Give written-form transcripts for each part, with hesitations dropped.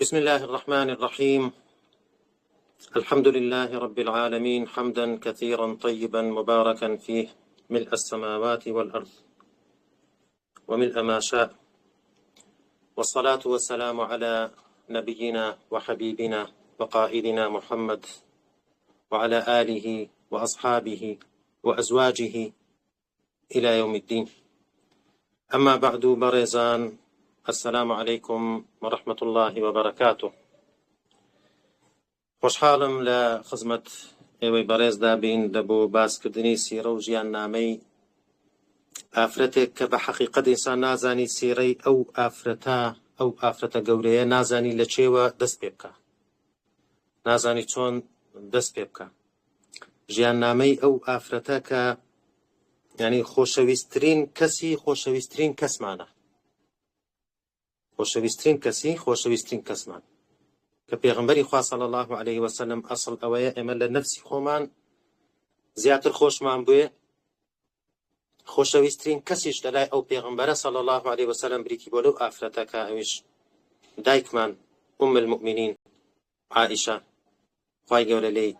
بسم الله الرحمن الرحيم. الحمد لله رب العالمين حمدا كثيرا طيبا مباركا فيه ملء السماوات والأرض وملء ما شاء، والصلاة والسلام على نبينا وحبيبنا وقائدنا محمد وعلى آله وأصحابه وأزواجه إلى يوم الدين. أما بعد، برزان، السلام عليكم ورحمة الله وبركاته. خوشحاڵم لە خزمەت ئێوەی بەڕێز دابین لە بۆ باسکردنی سیرە و ژیان نامەی ئافرەتێک کە بە حەقیقەت ئینسان نازانی سیرەی ئەو ئافرەتە گەورەیە، نازانی لە چێوە دەست پێ بکە، نازانی چۆن دەست پێ بکە. ژیان نامەی ئەو ئافرەتە کە یعنی خۆشەویستترین کەسمانە، خۆشەویستترین کەسمان کە پێغەمبەری خوا صلی الله علیه وسلم ئەسڵ ئەوەیە ئێمە لە نەفسی خۆمان زیاتر خۆشمان بوێ، خۆشەویستترین کەسیش لەلای ئەو پێغەمبەرە صلی الله علیه وسلم بریتی بۆ لەو ئافرەتە کە ئەویش دایکمان ئوم المؤمنین عائیشە خوای گەورە لێی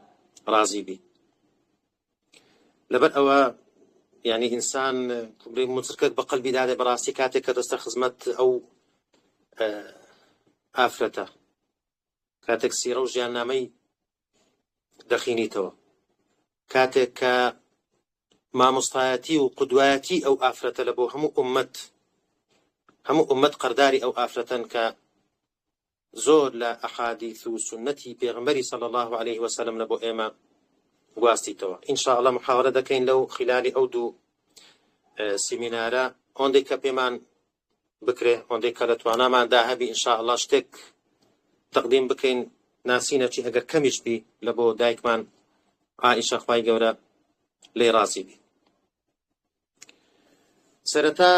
ڕازی بی. لەبەر ئەوە یعنی ئینسان مچرکەک بە قەلبی دادێ بەڕاستی کاتێک کە دەستە خزمەت ئەو ئافرەتە، کاتێک سیرە و ژیان نامەی دەخینیتەوە، کاتێک کە مامۆستایەتی و قودوایەتی ئەو ئافرەتە لە بۆ هەموو ئومەت قەرداری ئەو ئافرەتەن کە زۆر لە ئەحادیث و سنەتی پێغەمبەری صلی الله علیه وسلم لە بۆ ئێمە گواستیتەوە. ئینشاء الله محاورە دەکەین لەو خلالی ئەو دوو سیمینارە، ئەوەندەی کە پێمان بکرێ، ئەوەندەی کە لە تواناماندا هەبی ئینشاء الله شتێک تقدیم بکەین ناسینەچی ئەگەر کەمیش بی لە بۆ دایکمان عائیشە خوای گەورە لێی ڕازی بی. سەرەتا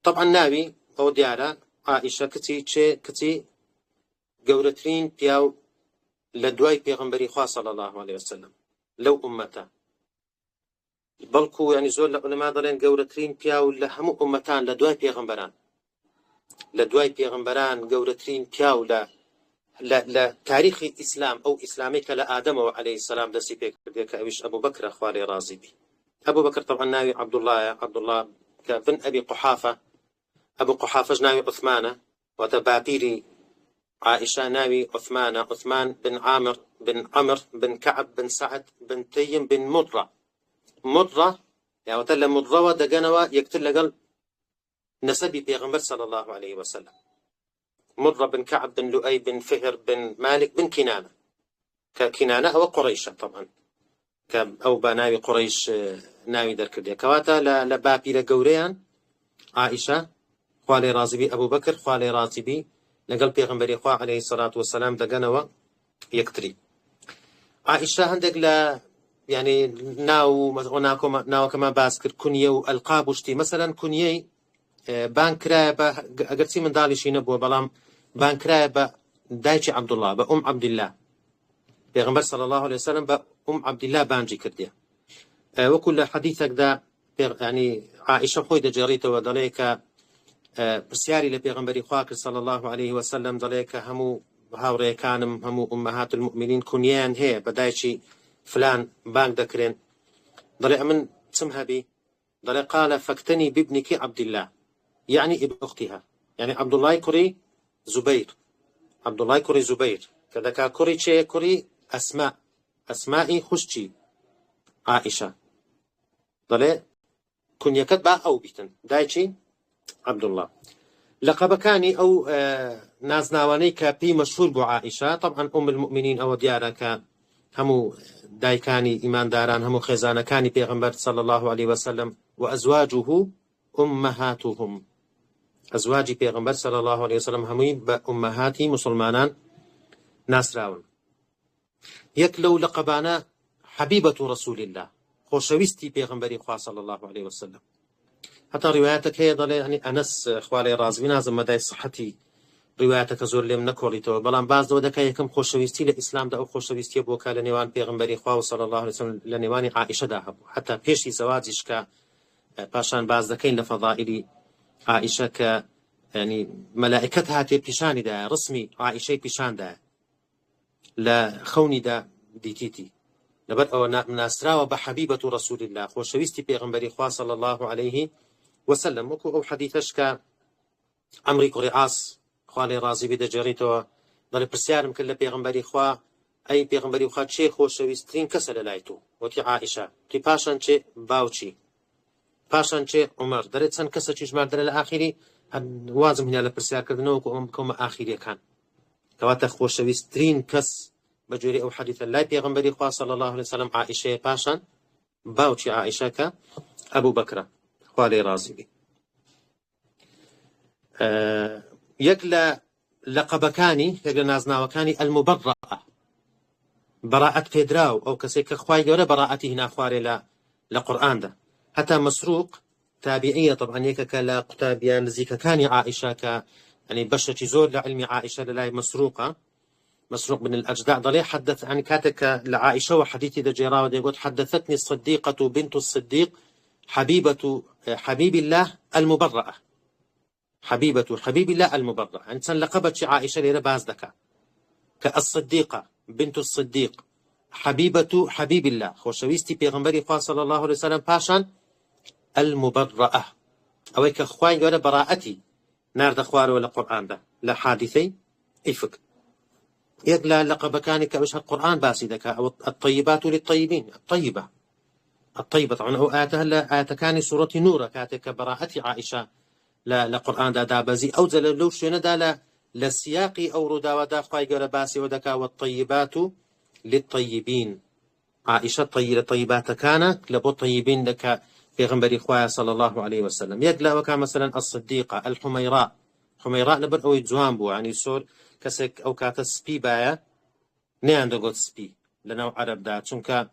طبعا ناوی ئەو دیارە عائیشە کچی گەورەترین پیاو لە دوای پێغەمبەری خوا صلی الله علیه وسلم لەو ئومەتە، بەڵکو یعنی زۆر لە عولەما دەڵێن گەورەترین پیاو لە هەموو ئومەتان لە دوای پێغەمبەران گەورەترین پیاو لە تاریخی ئیسلام، ئەو ئیسلامی کە لە ئادەمەوە عەلەیهی سەلام دەستی پێ کردێ کە ئەویش ئەبوو بەکرە خوا لێی ڕازی بی. ئەبوو بەکر طبعا ناوی عەبدوڵڵایە کە بن ئەبی قوحافە، ئەبوو قوحافەش ناوی عوثمانە، واتە باپیری عائیشە ناوی عوثمانە، عوثمان بن عامر بن عەمر بن کەعب بن سەعد بن تەیم بن مڕە یاوەتە لە مڕەوە دەگەنەوە یەکتر لەگەڵ نسبي پیغمبر صلى الله عليه وسلم. مر بن كعب بن لؤي بن فهر بن مالك بن كنانة، ككنانة أو قريشة طبعا أو بناوي قريش ناوي دركردية كواتا لبابي لقوريان عائشة خوالي رازبي أبو بكر خوالي رازبي لقل پیغمبر خواه عليه الصلاة والسلام دقنوا يكتري. عائشة عندك يعني ناو كما باسكر كنية والقاب وشتي مثلا كنية بانكرا ئەگەرچی منداڵیشی نەبووە بەڵام بانکرایە بە دایکی عەبدوڵڵا، بە ئوم عەبدیلا. پێغەمبەر صلی الله علیه وسلم بە ئوم عەبدیلا بانجی کردێ. وەکو لە حەدیثێکدا یعنی عائیشە خۆی دەجێڕیتەوە دەڵێ کە پرسیاری لە پێغەمبەری خوا کرد صلی الله علیه وسلم، دەڵێ کە هەموو هاوڕێیەکانم هەموو ئومەهات المؤمنین کونیەیان هەیە بە دایکی فلان بانگ دەکرێن، دەڵێ ئەمن چم هەبی؟ دەڵێ قال فەکتەنی بابنکی عەبدیلا، يعني ابن أختها، يعني عبد الله كوري زبير كذا كوري شيء كوري أسمائي خشتي عائشة ضلي كن يكتب أو بيتن دايتشي عبد الله. لقب كاني أو نازناواني كبي مشهور بعائشة طبعا أم المؤمنين أو ديارك همو دايكاني إيمان داران همو خزانة كاني بيغمبر صلى الله عليه وسلم، وأزواجه أمهاتهم، أزواجي پیغمبر صلى الله عليه وسلم هموی با أمهاتی مسلمانان ناسراون. يكلو لقبانا حبيبة رسول الله، خوشويستي پیغمبري خواه صلى الله عليه وسلم. حتى رواياتك هي ضل يعني أنس خوالي رازبي نازم مداي صحتي رواياتك زور لم نكوليتو بلان باز دو دكا يكم خوشويستي لإسلام دا أو خوشويستي بوكا لنيوان پیغمبري خواه صلى الله عليه وسلم لنيواني عائشة داهبو حتى بيشي زواجش كا باشان باز دكين لفضائلي عائشة يعني ملائكة هاتي بيشاني دا رسمي عائشة بيشان دا لا خوني دا ديتيتي لبر أو ناسرا وبحبيبة رسول الله خوشويستي بيغمبري خوا صلى الله عليه وسلم وكو أو حديثش عمري كوري عاص خوالي رازي بدا جريتو ضل برسيارم كلا بيغمبري خوا أي بيغمبري خوا تشي خوشويسترين كسل لايتو وتي عائشة تي باشان تشي باوشي باشان تشي عمر دريت سن كسا تشي جمار در الآخري وازم هنا لبرسيار كردنو كوم آخري كان كواتا خوشويسترين كس بجوري أو حديث لا بيغمبري خوا صلى الله عليه وسلم عائشة باشان باوشي عائشة كا أبو بكر خوالي رازي بي يقلا لقبكاني يقلا نازناوكاني المبرأة براءة بيدراو أو كسيك خواي جورا براءته هنا خواري لقرآن ده حتى مسروق تابعية طبعا يكك لقتابيان زيك كان عائشة يعني بشة زور لعلم عائشة للاي مسروقة مسروق بن الأجداع ضلي حدث عن كاتك لعائشة وحديثي ذا جيراوة يقول حدثتني الصديقة بنت الصديق حبيب الله المبرأة حبيب الله المبرأة يعني لقبت عائشة لرباز دكا كالصديقة بنت الصديق حبيب الله خوشويستي بيغمبري صلى الله عليه وسلم باشان المبرأة أويك أخوان ولا براءتي نار دخوار ولا قرآن ده لا حادثي إفك يقلا لقب كان كأوش القرآن باسي دكا أو الطيبات للطيبين الطيبة طبعا هو آياتها آيات كان سورة نور كاتك براءتي عائشة لا قرآن دا دابزي أو زل لو شنو دا لسياقي أو ردا ودا خواي قال باسي ودكا والطيبات للطيبين عائشة طيبات كان لبو طيبين دكا في غنبري خوايا صلى الله عليه وسلم يقلا وكان مثلا الصديقة الحميراء لبر أو جوان بو يعني سور كسك أو كاتا سبي بايا نيان دقوت سبي لناو عرب دا چونك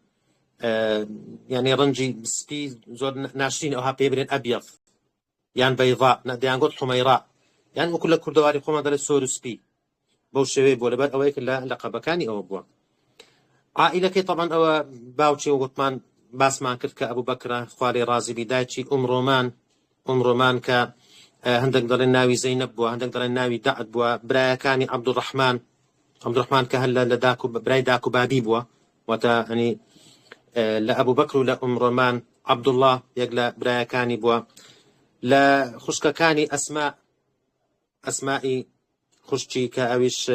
يعني رنجي سبي زور ناشرين أو هابيبرين أبيض يعني بيضاء ديان قلت حميراء يعني وكل كردواري قوما دل سور سبي بو شوي بو لبر أويك لا لقبكاني أو بوا عائلة كي طبعا أو باوشي وغطمان باسمان كرد كأبو بكر خوالي رازي بدايتي أم رومان ك هندك دل الناوي زينب بوا هندك دل الناوي دعد بوا برايا كاني عبد الرحمن كهلا لداكو براي داكو بابي بوا وتا يعني لأبو بكر ولا أم رومان عبد الله يقلا برايا كاني بوا لا خشك كاني أسمائي خشتي كأويش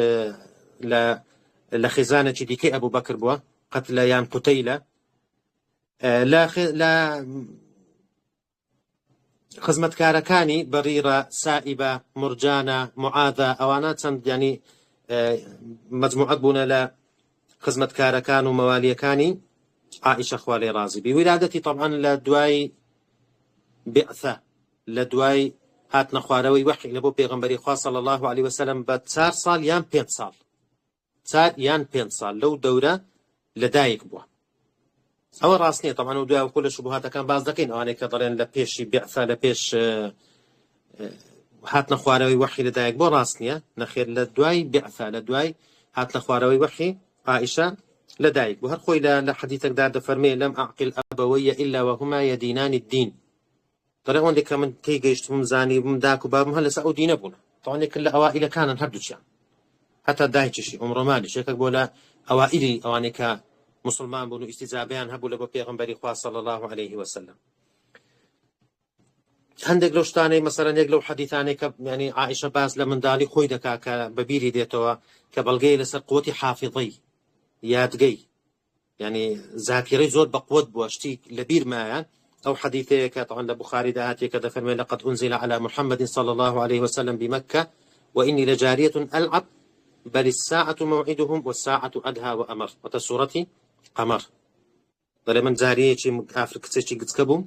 لا خزانة ديكي أبو بكر بوا قتل يان قتيلة لا خزمة كاركاني بريرة سائبة مرجانة معاذة أوانات يعني مجموعة بنا لا خزمة كاركان وموالي كاني عائشة خوالي رازي بولادتي طبعا لدواي بعثة لدواي هات نخواروي وحي لبو بيغمبري خواه صلى الله عليه وسلم بتسار صال يان 5 صال تسار يان 5 صال لو دورة لدايك بوا أو راسني طبعا ودوا وكل شبهات كان باز دكين أو أنا كضرين لبيش بعثة لبيش هات نخواروي وحي لدايك بوا راسني نخير لدواي بعثة لدواي هات نخواروي وحي عائشة لدايك بوا هرخوي لحديثك دار دفرمي لم أعقل أبوي إلا وهما يدينان الدين طريقا لك من تيجيش مزاني مداك وباب هلا سعودي نبونا طبعا كل أوائل كان هردوش يعني حتى دايتشي أم روماني شيكك بولا أوائلي أوانيك مسلمان بونو استزابيان هبو لبو بيغمبري خواه صلى الله عليه وسلم هندق لوشتاني مثلا يقلو حديثاني يعني عائشة باز لمن دالي خوي دكا كببيري ديتوا كبلغي لسر قوتي حافظي يادقي يعني ذاكري زود بقوت بواشتي لبير ما أو حديثك طبعا البخاري دهاتي كذا فرمي لقد أنزل على محمد صلى الله عليه وسلم بمكة وإني لجارية ألعب بل الساعة موعدهم والساعة أدهى وأمر وتسورتي قمر ظلمن جارية كافر كتشي قتكبهم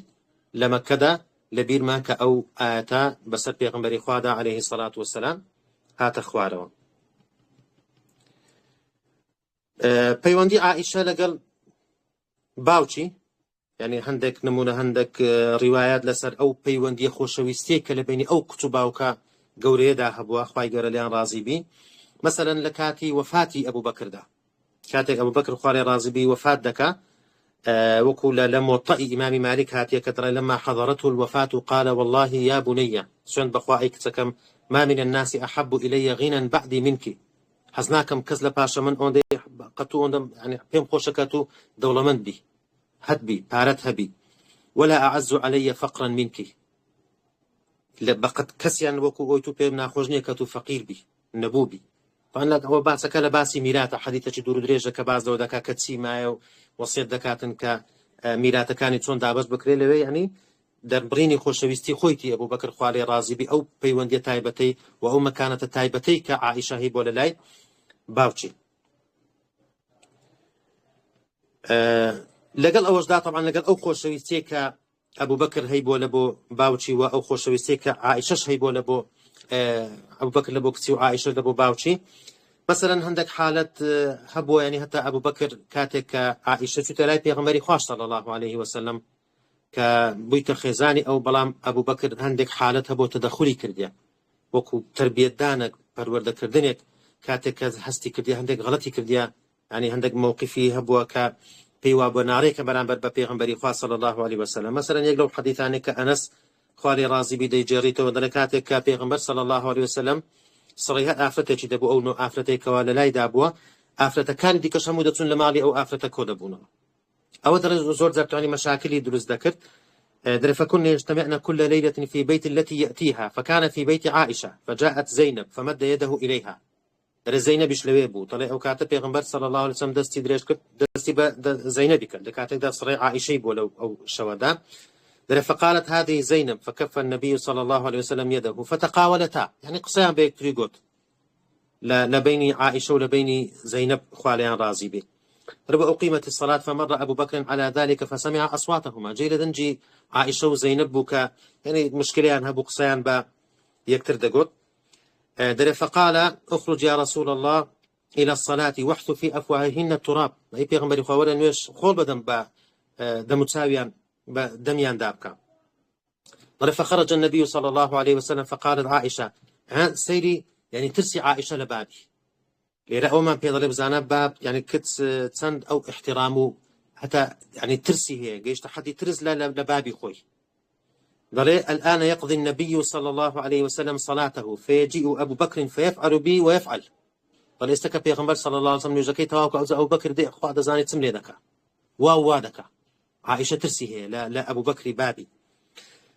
لما كذا لبير ما كأو آتا بسر بيغمبري خوادا عليه الصلاة والسلام هات خواروا بيواندي عائشة لقل باوشي يعني هندك نمونة هندك روايات لسر أو بيواندي خوشويستيك لبيني أو كتباوكا قوري دا هبوا خواي قرليان رازي بي مثلا لكاتي وفاتي أبو بكر دا كاتك أبو بكر خواري رازي بي وفاة دكا وكل لم وطئ إمام مالك هاتي كتر لما حضرته الوفاة قال والله يا بني سن بخوائك تكم ما من الناس أحب إلي غنى بعدي منك حزناكم كزل باشا من أوندي قطو أوندم يعني بهم خوشكاتو دولمند بي هد بي بارت هبي ولا أعز علي فقرا منك بقت كسيان وكو أويتو بهم ناخوجني كاتو فقير بي نبوبي فأنا هو باسك لباسي ميراتا حديثة دور دريجة كباز دو دكا كتسي مايو وصيت دكاتن ك ميراتا كانت چۆن دابەش بکرێ لەوێ یعنی دەربڕینی خۆشەویستی خۆیتی ئەبوو بەکر خوا لێ ڕازی بی ئەو پەیوەندیە تایبەتەی و ئەو مەکانەتە تایبەتەی کە عائیشە هەی بۆ لەلای باوچی لەگەڵ ئەوەشدا طبعا لەگەڵ ئەو خۆشەویستیە کە ئەبوو بەکر هەی بۆ لە بۆ باوچی و ئەو خۆشەویستیە کە عائیشەش هەی بۆ لە بۆ ئەبوو بەکر لە بۆ کچی و عائیشە لە بۆ باوچی مثلا هندك حالة هبوا يعني حتى أبو بكر كاتك عائشة تلاقي بيغمري خاص صلى الله عليه وسلم كبيت خزاني أو بلام أبو بكر هندك حالة هبوا تدخلي كرديا وكو تربية دانك برورد كردنك كاتك هستي كرديا هندك غلطي كرديا يعني هندك موقفي هبوا ك بيوا بناري كبران برب بيغمري خاص صلى الله عليه وسلم مثلا يقلو حديثانك كأنس خالي رازي بدي جريته ودركاتك كبيغمبر صلى الله عليه وسلم سڕیها ئافرەتێکی دەبوو ئەو نوع ئافرەتێکەوە لە لای دابووە ئافرەتەکانی دیکەش هەموو دەچون لە ماڵی ئەو ئافرەتە کۆ دەبوونەوە ئەوە زۆر جارتوانی مەشاکلی دروست دەکرد فكن يجتمعن كل ليلة في بيت التي يأتيها فكان في بيت عائشة فجاءت زينب فمد يده إليها زينب شلوي بو طلع أو كاتب پیغمبر صلى الله عليه وسلم دستي دريش كرد دستي زينب كرد لكاتب دا صريع عائشة بو لو أو شوادا فقالت هذه زينب فكف النبي صلى الله عليه وسلم يده فتقاولتا يعني قصيان بيكتريقوت لبين عائشة ولبين زينب خواليان رازي به ربا أقيمت الصلاة فمر أبو بكر على ذلك فسمع أصواتهما جيل دنجي عائشة وزينب بك يعني مشكلة أنها بقصيان با يكتر دقوت فقال اخرج يا رسول الله إلى الصلاة واحث في أفواههن التراب أي بيغمبري خوالا نوش خول بدن با دمتساويان دميان دابكا فخرج النبي صلى الله عليه وسلم فقالت عائشة سيري يعني ترسي عائشة لبابي ليرى أوما بيضرب بزانا باب يعني كتس تسند أو احترامه حتى يعني ترسي هي قيش تحدي ترز لبابي خوي الآن يقضي النبي صلى الله عليه وسلم صلاته فيجيء أبو بكر فيفعل بي ويفعل ضل استكى بيغمبر صلى الله عليه وسلم يجاكي تواقع أبو بكر دي أخوة دزاني تسملي دكا وادكا عائشة ترسي هي لا أبو بكر بابي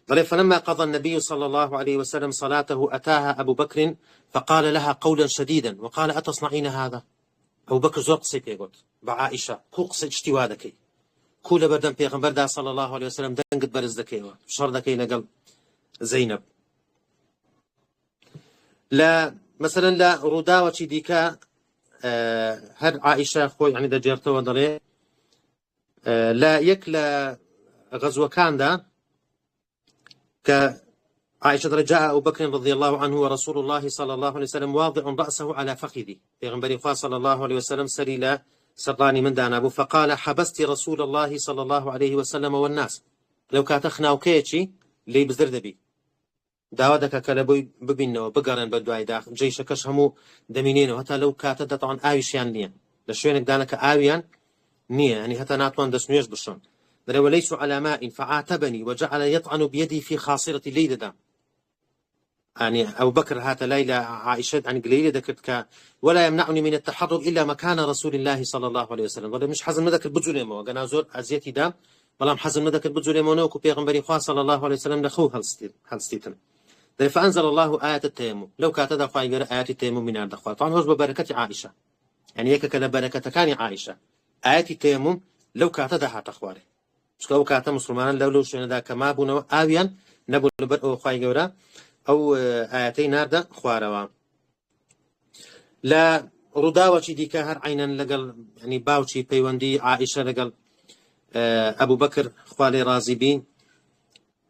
فلما قضى النبي صلى الله عليه وسلم صلاته أتاها أبو بكر فقال لها قولا شديدا وقال أتصنعين هذا أبو بكر زور قصيت يقول بعائشة كو قصيت اشتوادكي كل بردن بيغمبر دا صلى الله عليه وسلم دنقد برز دكي شر دكي لقل زينب لا مثلا لا رداوة ديكا هر عائشة خوي يعني دا جيرتو ودري لا يكلا غزوة كان دا كعائشة جاء أبو بكر رضي الله عنه ورسول الله صلى الله عليه وسلم واضع رأسه على فخذي پیغمبر خدا صلى الله عليه وسلم سريلا سراني من دانا فقال حبست رسول الله صلى الله عليه وسلم والناس لو كاتخنا وكيتشي لي بزرد بي داودك كلبوي ببينه بقرن بدواي داخل جيش كشهمو دمينينه حتى لو كاتد طبعا آويشيان نيا لشوينك دانك آويان نية يعني حتى ناتوان دسنويش بشون وليس على ماء فعاتبني وجعل يطعن بيدي في خاصرة الليلة دا يعني أبو بكر هات ليلة عائشة عن قليلة ذكرت ولا يمنعني من التحرك إلا مكان رسول الله صلى الله عليه وسلم ولا مش حزم ذكر بجوليمو قنا زور أزيتي دام ولا حزم ذكر بجوليمو نوكو بيغمبري خواه صلى الله عليه وسلم لخوه هلستيتن فأنزل الله آية التيمم لو كانت خواهي آيات التيمم من عند أخوة طبعا هوش ببركة عائشة يعني يكا كلا بركة كان عائشة آيات التيمم لو كانت هات أخواري شكو كاتا مسلمان لو شنو ذا كما بونو آويان نبو لبر أو خواهي قورا أو آياتي ناردا خواروا لا رداوة ديكا هر عينا لقل يعني باوشي بيواندي عائشة لقل أبو بكر خوالي رازبين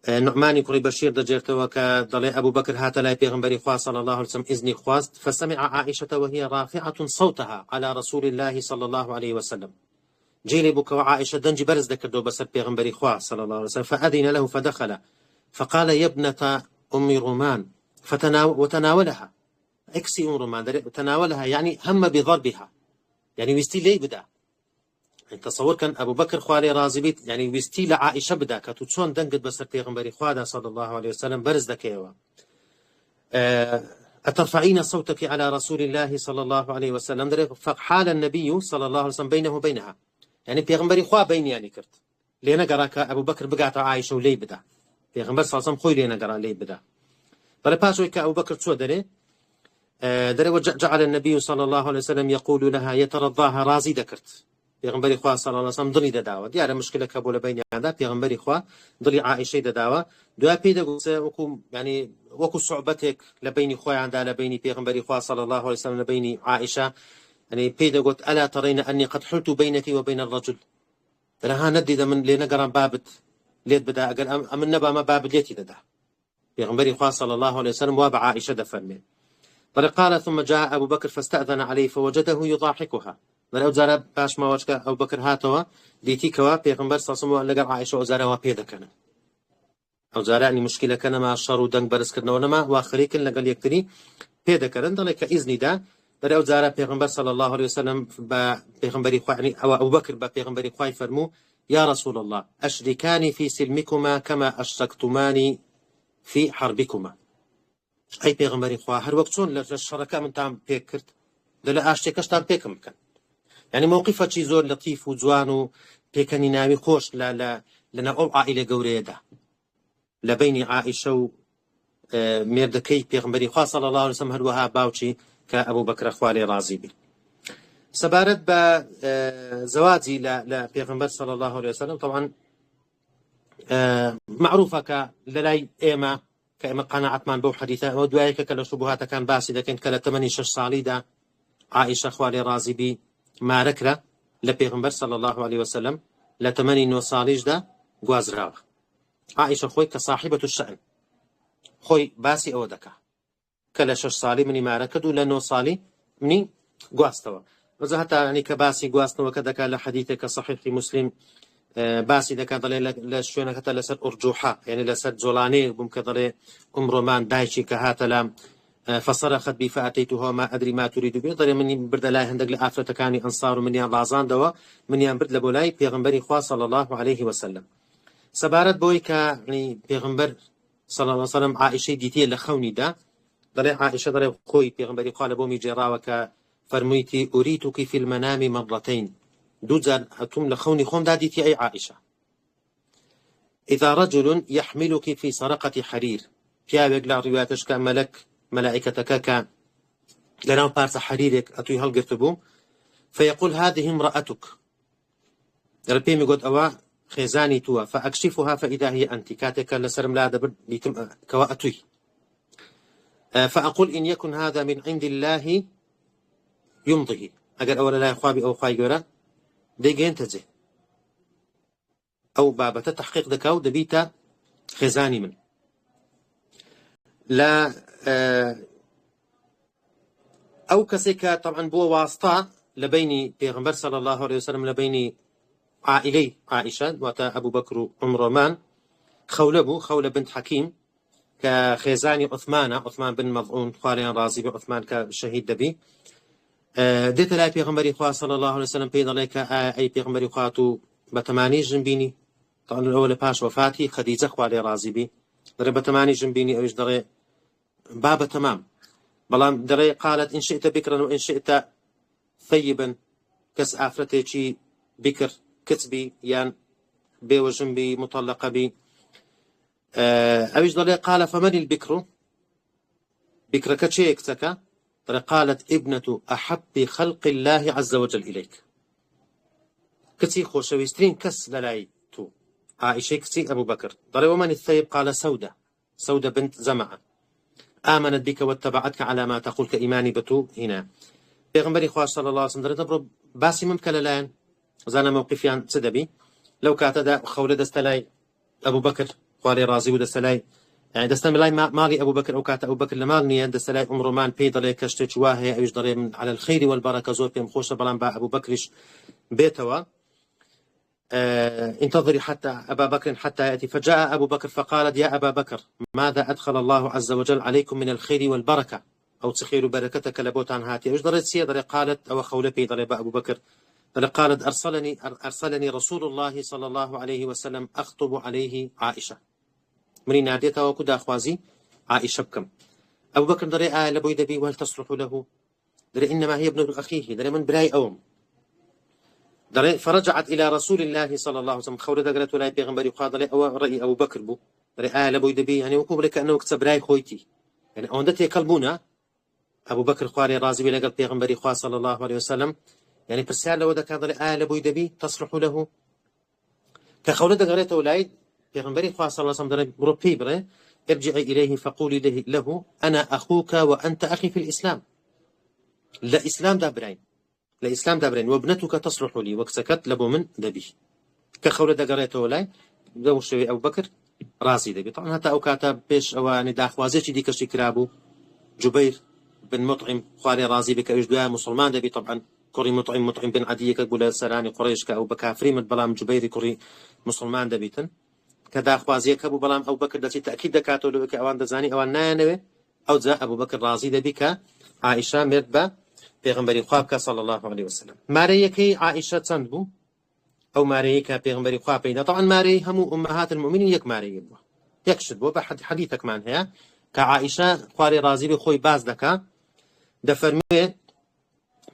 نعماني كري بشير دجرت وكضلي أبو بكر هات لا بيغمبري خواه صلى الله عليه وسلم إذني خواست فسمع عائشة وهي رافعة صوتها على رسول الله صلى الله عليه وسلم جيلي بك وعائشة دنجي برز ذكر بسر بيغمبري خواه صلى الله عليه وسلم فأذن له فدخل فقال يا ابنة أم رومان وتناولها اكسي أم رومان تناولها يعني هم بضربها يعني ويستي لي بدا يعني تصور كان أبو بكر خوالي رازبيت يعني ويستي لعائشة بدا كتوتشون دنقد بسر بيغمبري خواه صلى الله عليه وسلم برز ذكيوا أترفعين صوتك على رسول الله صلى الله عليه وسلم فحال النبي صلى الله عليه وسلم بينه وبينها يعني بيغمبري خوا بين يعني كرت لينا قراك أبو بكر بقعت عائشة ولي بدا بيغمبر صلى الله عليه وسلم خوي لينا قرا لي بدا بل باشوي كأبو بكر شو دري جعل النبي صلى الله عليه وسلم يقول لها يترضاها رازي ذكرت بيغمبري خوا صلى الله عليه وسلم ضلي دداوة ديار مشكلة كابولا بين هذا بيغمبري خوا ضلي عائشة دداوة دعا بيدا وكو يعني وكو صعوبتك لبيني خوا عندها لبيني بيغمبري خوا صلى الله عليه وسلم لبيني عائشة يعني بيدا قلت ألا ترين أني قد حلت بينك وبين الرجل لها ندي من لنقرا بابت ليت بدا قال أمن نبا ما باب ليتي ددا بيغمبري خوا صلى الله عليه وسلم وابع عائشة دفرمي قال ثم جاء أبو بكر فاستأذن عليه فوجده يضاحكها لو زار باش ما وجه أبو بكر هاتوا ديتيكوا بيغمبر صلى الله عليه وسلم لقى عائشة وزارها بيدا كان أو زارعني مشكلة كان ما شر ودنگ برس كرنا ونما وآخريك لقى يكتري بيدا كان ذلك إذني دا لو زار بيغمبر صلى الله عليه وسلم بيغمبري يعني أو أبو بكر بيغمبري خواي فرمو يا رسول الله أشركاني في سلمكما كما أشركتماني في حربكما أي بيغمبري خوا هر وقت شون للشركاء من تام بيكرت دلا أشتكش تام بيكم كان يعني موقفه شي زور لطيف وجوان بيكني ناوي خوش لا لنا أو عائلة قورية ده لبين عائشة ميردكي بيغمبري خوا صلى الله عليه وسلم هروها باوشي كأبو بكر خوالي رازي بي سبارت بزواجي لا بيغمبر صلى الله عليه وسلم طبعا معروفة كلاي إيما كإما قناعة من بو حديثة ودوايك كلا شبهات كان باسي لكن كلا 86 صالي دا عائشة خوالي رازي بي ما ركرة لبيغمبر صلى الله عليه وسلم ل 80 صاليج دا قوازراوة عائشة خوي كصاحبة الشأن خوي باسي أو دكا كلا 6 صالي مني ما ركدو لأنه صالي مني قواستوا وزهتا يعني كباسي قواستوا كذا لحديثك صحيح في مسلم باسي دكا ضلي لشونا كتا لسر أرجوحة يعني لسر زولاني بمك ضلي رومان دايشي كهاتا لام فصرخت بي فأتيتها ما أدري ما تريد بي ضلي مني برد لا هندق لآفرة كاني أنصار مني لازان دوا مني برد لبولاي بيغمبري خوا صلى الله عليه وسلم سبارت بويكا يعني بيغمبر صلى الله عليه وسلم عائشة ديتي لخوني دا ضلي عائشة ضلي خوي بيغمبري خوا لبومي جراوك فرميتي أريتك في المنام مرتين دوزان أتم لخوني خوم داديتي أي عائشة إذا رجل يحملك في سرقة حرير فيها بيقلع رواياتش كملك ملائكتك كان لنا بارس حريرك أتوي هالقرتبو فيقول هذه امرأتك ربيمي قد أوا خيزاني توا فأكشفها فإذا هي أنت كاتك لسرم لا دبر لتم كوا أتوي فأقول إن يكن هذا من عند الله يمضي أقل أولا لا يخوابي أو خواي قرأ ديجين تزي أو بابة تحقيق دكاو دبيتا خزاني من لا أو كسيكا طبعا بو واسطة لبيني بيغمبر صلى الله عليه وسلم لبيني عائلي عائشة واتا أبو بكر رومان خولة بنت حكيم كخزاني عثمان بن مظعون خواليان رازي بعثمان كشهيد دبي ديت لا بيغمبري خوا صلى الله عليه وسلم بيد عليك أي بيغمبري خواتو بتماني جنبيني طبعا الأول باش وفاتي خديجة خوالي رازي بي دري بتماني جنبيني أو دري باب تمام بلام دري قالت إن شئت بكرا وإن شئت ثيبا كس آفرتي شي بكر كتبي يان بي وجنبي مطلقة بي أويش دري قال فمن البكر بكر كتشي اكتكا قالت ابنة أحب خلق الله عز وجل إليك كتي خوشويسترين كس للاي تو عائشة كتي أبو بكر ضري ومن الثيب قال سودة بنت زمعة آمنت بك واتبعتك على ما تقول كإيماني بتو هنا بيغمبري خواش صلى الله عليه وسلم دبرو باسي ممكن للاين زانا موقفيان سدبي لو كاتدا خولة دستلاي أبو بكر خوالي رازي ودستلاي يعني دستم لاي مالي أبو بكر أو كات أبو بكر لمالني دستلاي رومان بيدر كشتش واهي أيش دري على الخير والبركة زور بيم خوش بلان با أبو بكرش بيتوا انتظري حتى أبا بكر حتى يأتي فجاء أبو بكر فقالت يا أبا بكر ماذا أدخل الله عز وجل عليكم من الخير والبركة أو تخير بركتك لبوت عن هاتي أيش دري سيدر قالت أو خولة بيدر أبو بكر قالت أرسلني رسول الله صلى الله عليه وسلم أخطب عليه عائشة مني ناديتها وكدا أخوازي عائشة بكم أبو بكر دري لبوي دبي وهل تصلح له دري إنما هي ابن أخيه دري من براي أوم دري فرجعت إلى رسول الله صلى الله عليه وسلم خولة قالت ولا بيغمبري قال أو رأي أبو بكر بو دري لبوي دبي يعني وكم لك أنه كتب براي خويتي يعني أوندتي كلبونا أبو بكر خواري رازي بلا قال بيغمبري خواه صلى الله عليه وسلم يعني برسال لو ذاك دري لبوي دبي تصلح له كخولة قالت ولاي بيغمبري خواه صلى الله عليه وسلم دري بروبي بري ارجعي إليه فقولي له أنا أخوك وأنت أخي في الإسلام لا إسلام دابرين لا إسلام دابرين وابنتك تصلح لي وكسكت لبو من دبي كخولة دقريته ولاي دو شوي أبو بكر راسي دبي طبعا حتى أو كاتب بيش أواني داخوازيش دي كشي كرابو جبير بن مطعم خواري رازي بك إجدوا مسلمان دبي طبعا كوري مطعم بن عدي كقول سراني قريش كأو بكافري من بلام جبير كوري مسلمان دبيتن كداخوازي كابو بلام أبو بكر دتي تأكيد دكاتو لك أوان دزاني أوان نانوي أو ذا أبو بكر رازي دبي عائشة مرتبة پیغمبری خواب که صلی الله علیه وسلم ماری کی عائشة چند بو او ماری که پیغمبری خواب پیدا طبعا ماری همو امهات المؤمنین یک ماری بو یکشد بو بحد حدیثك من هي كعائشة خواري رازي بخوي باز دكا دفرمي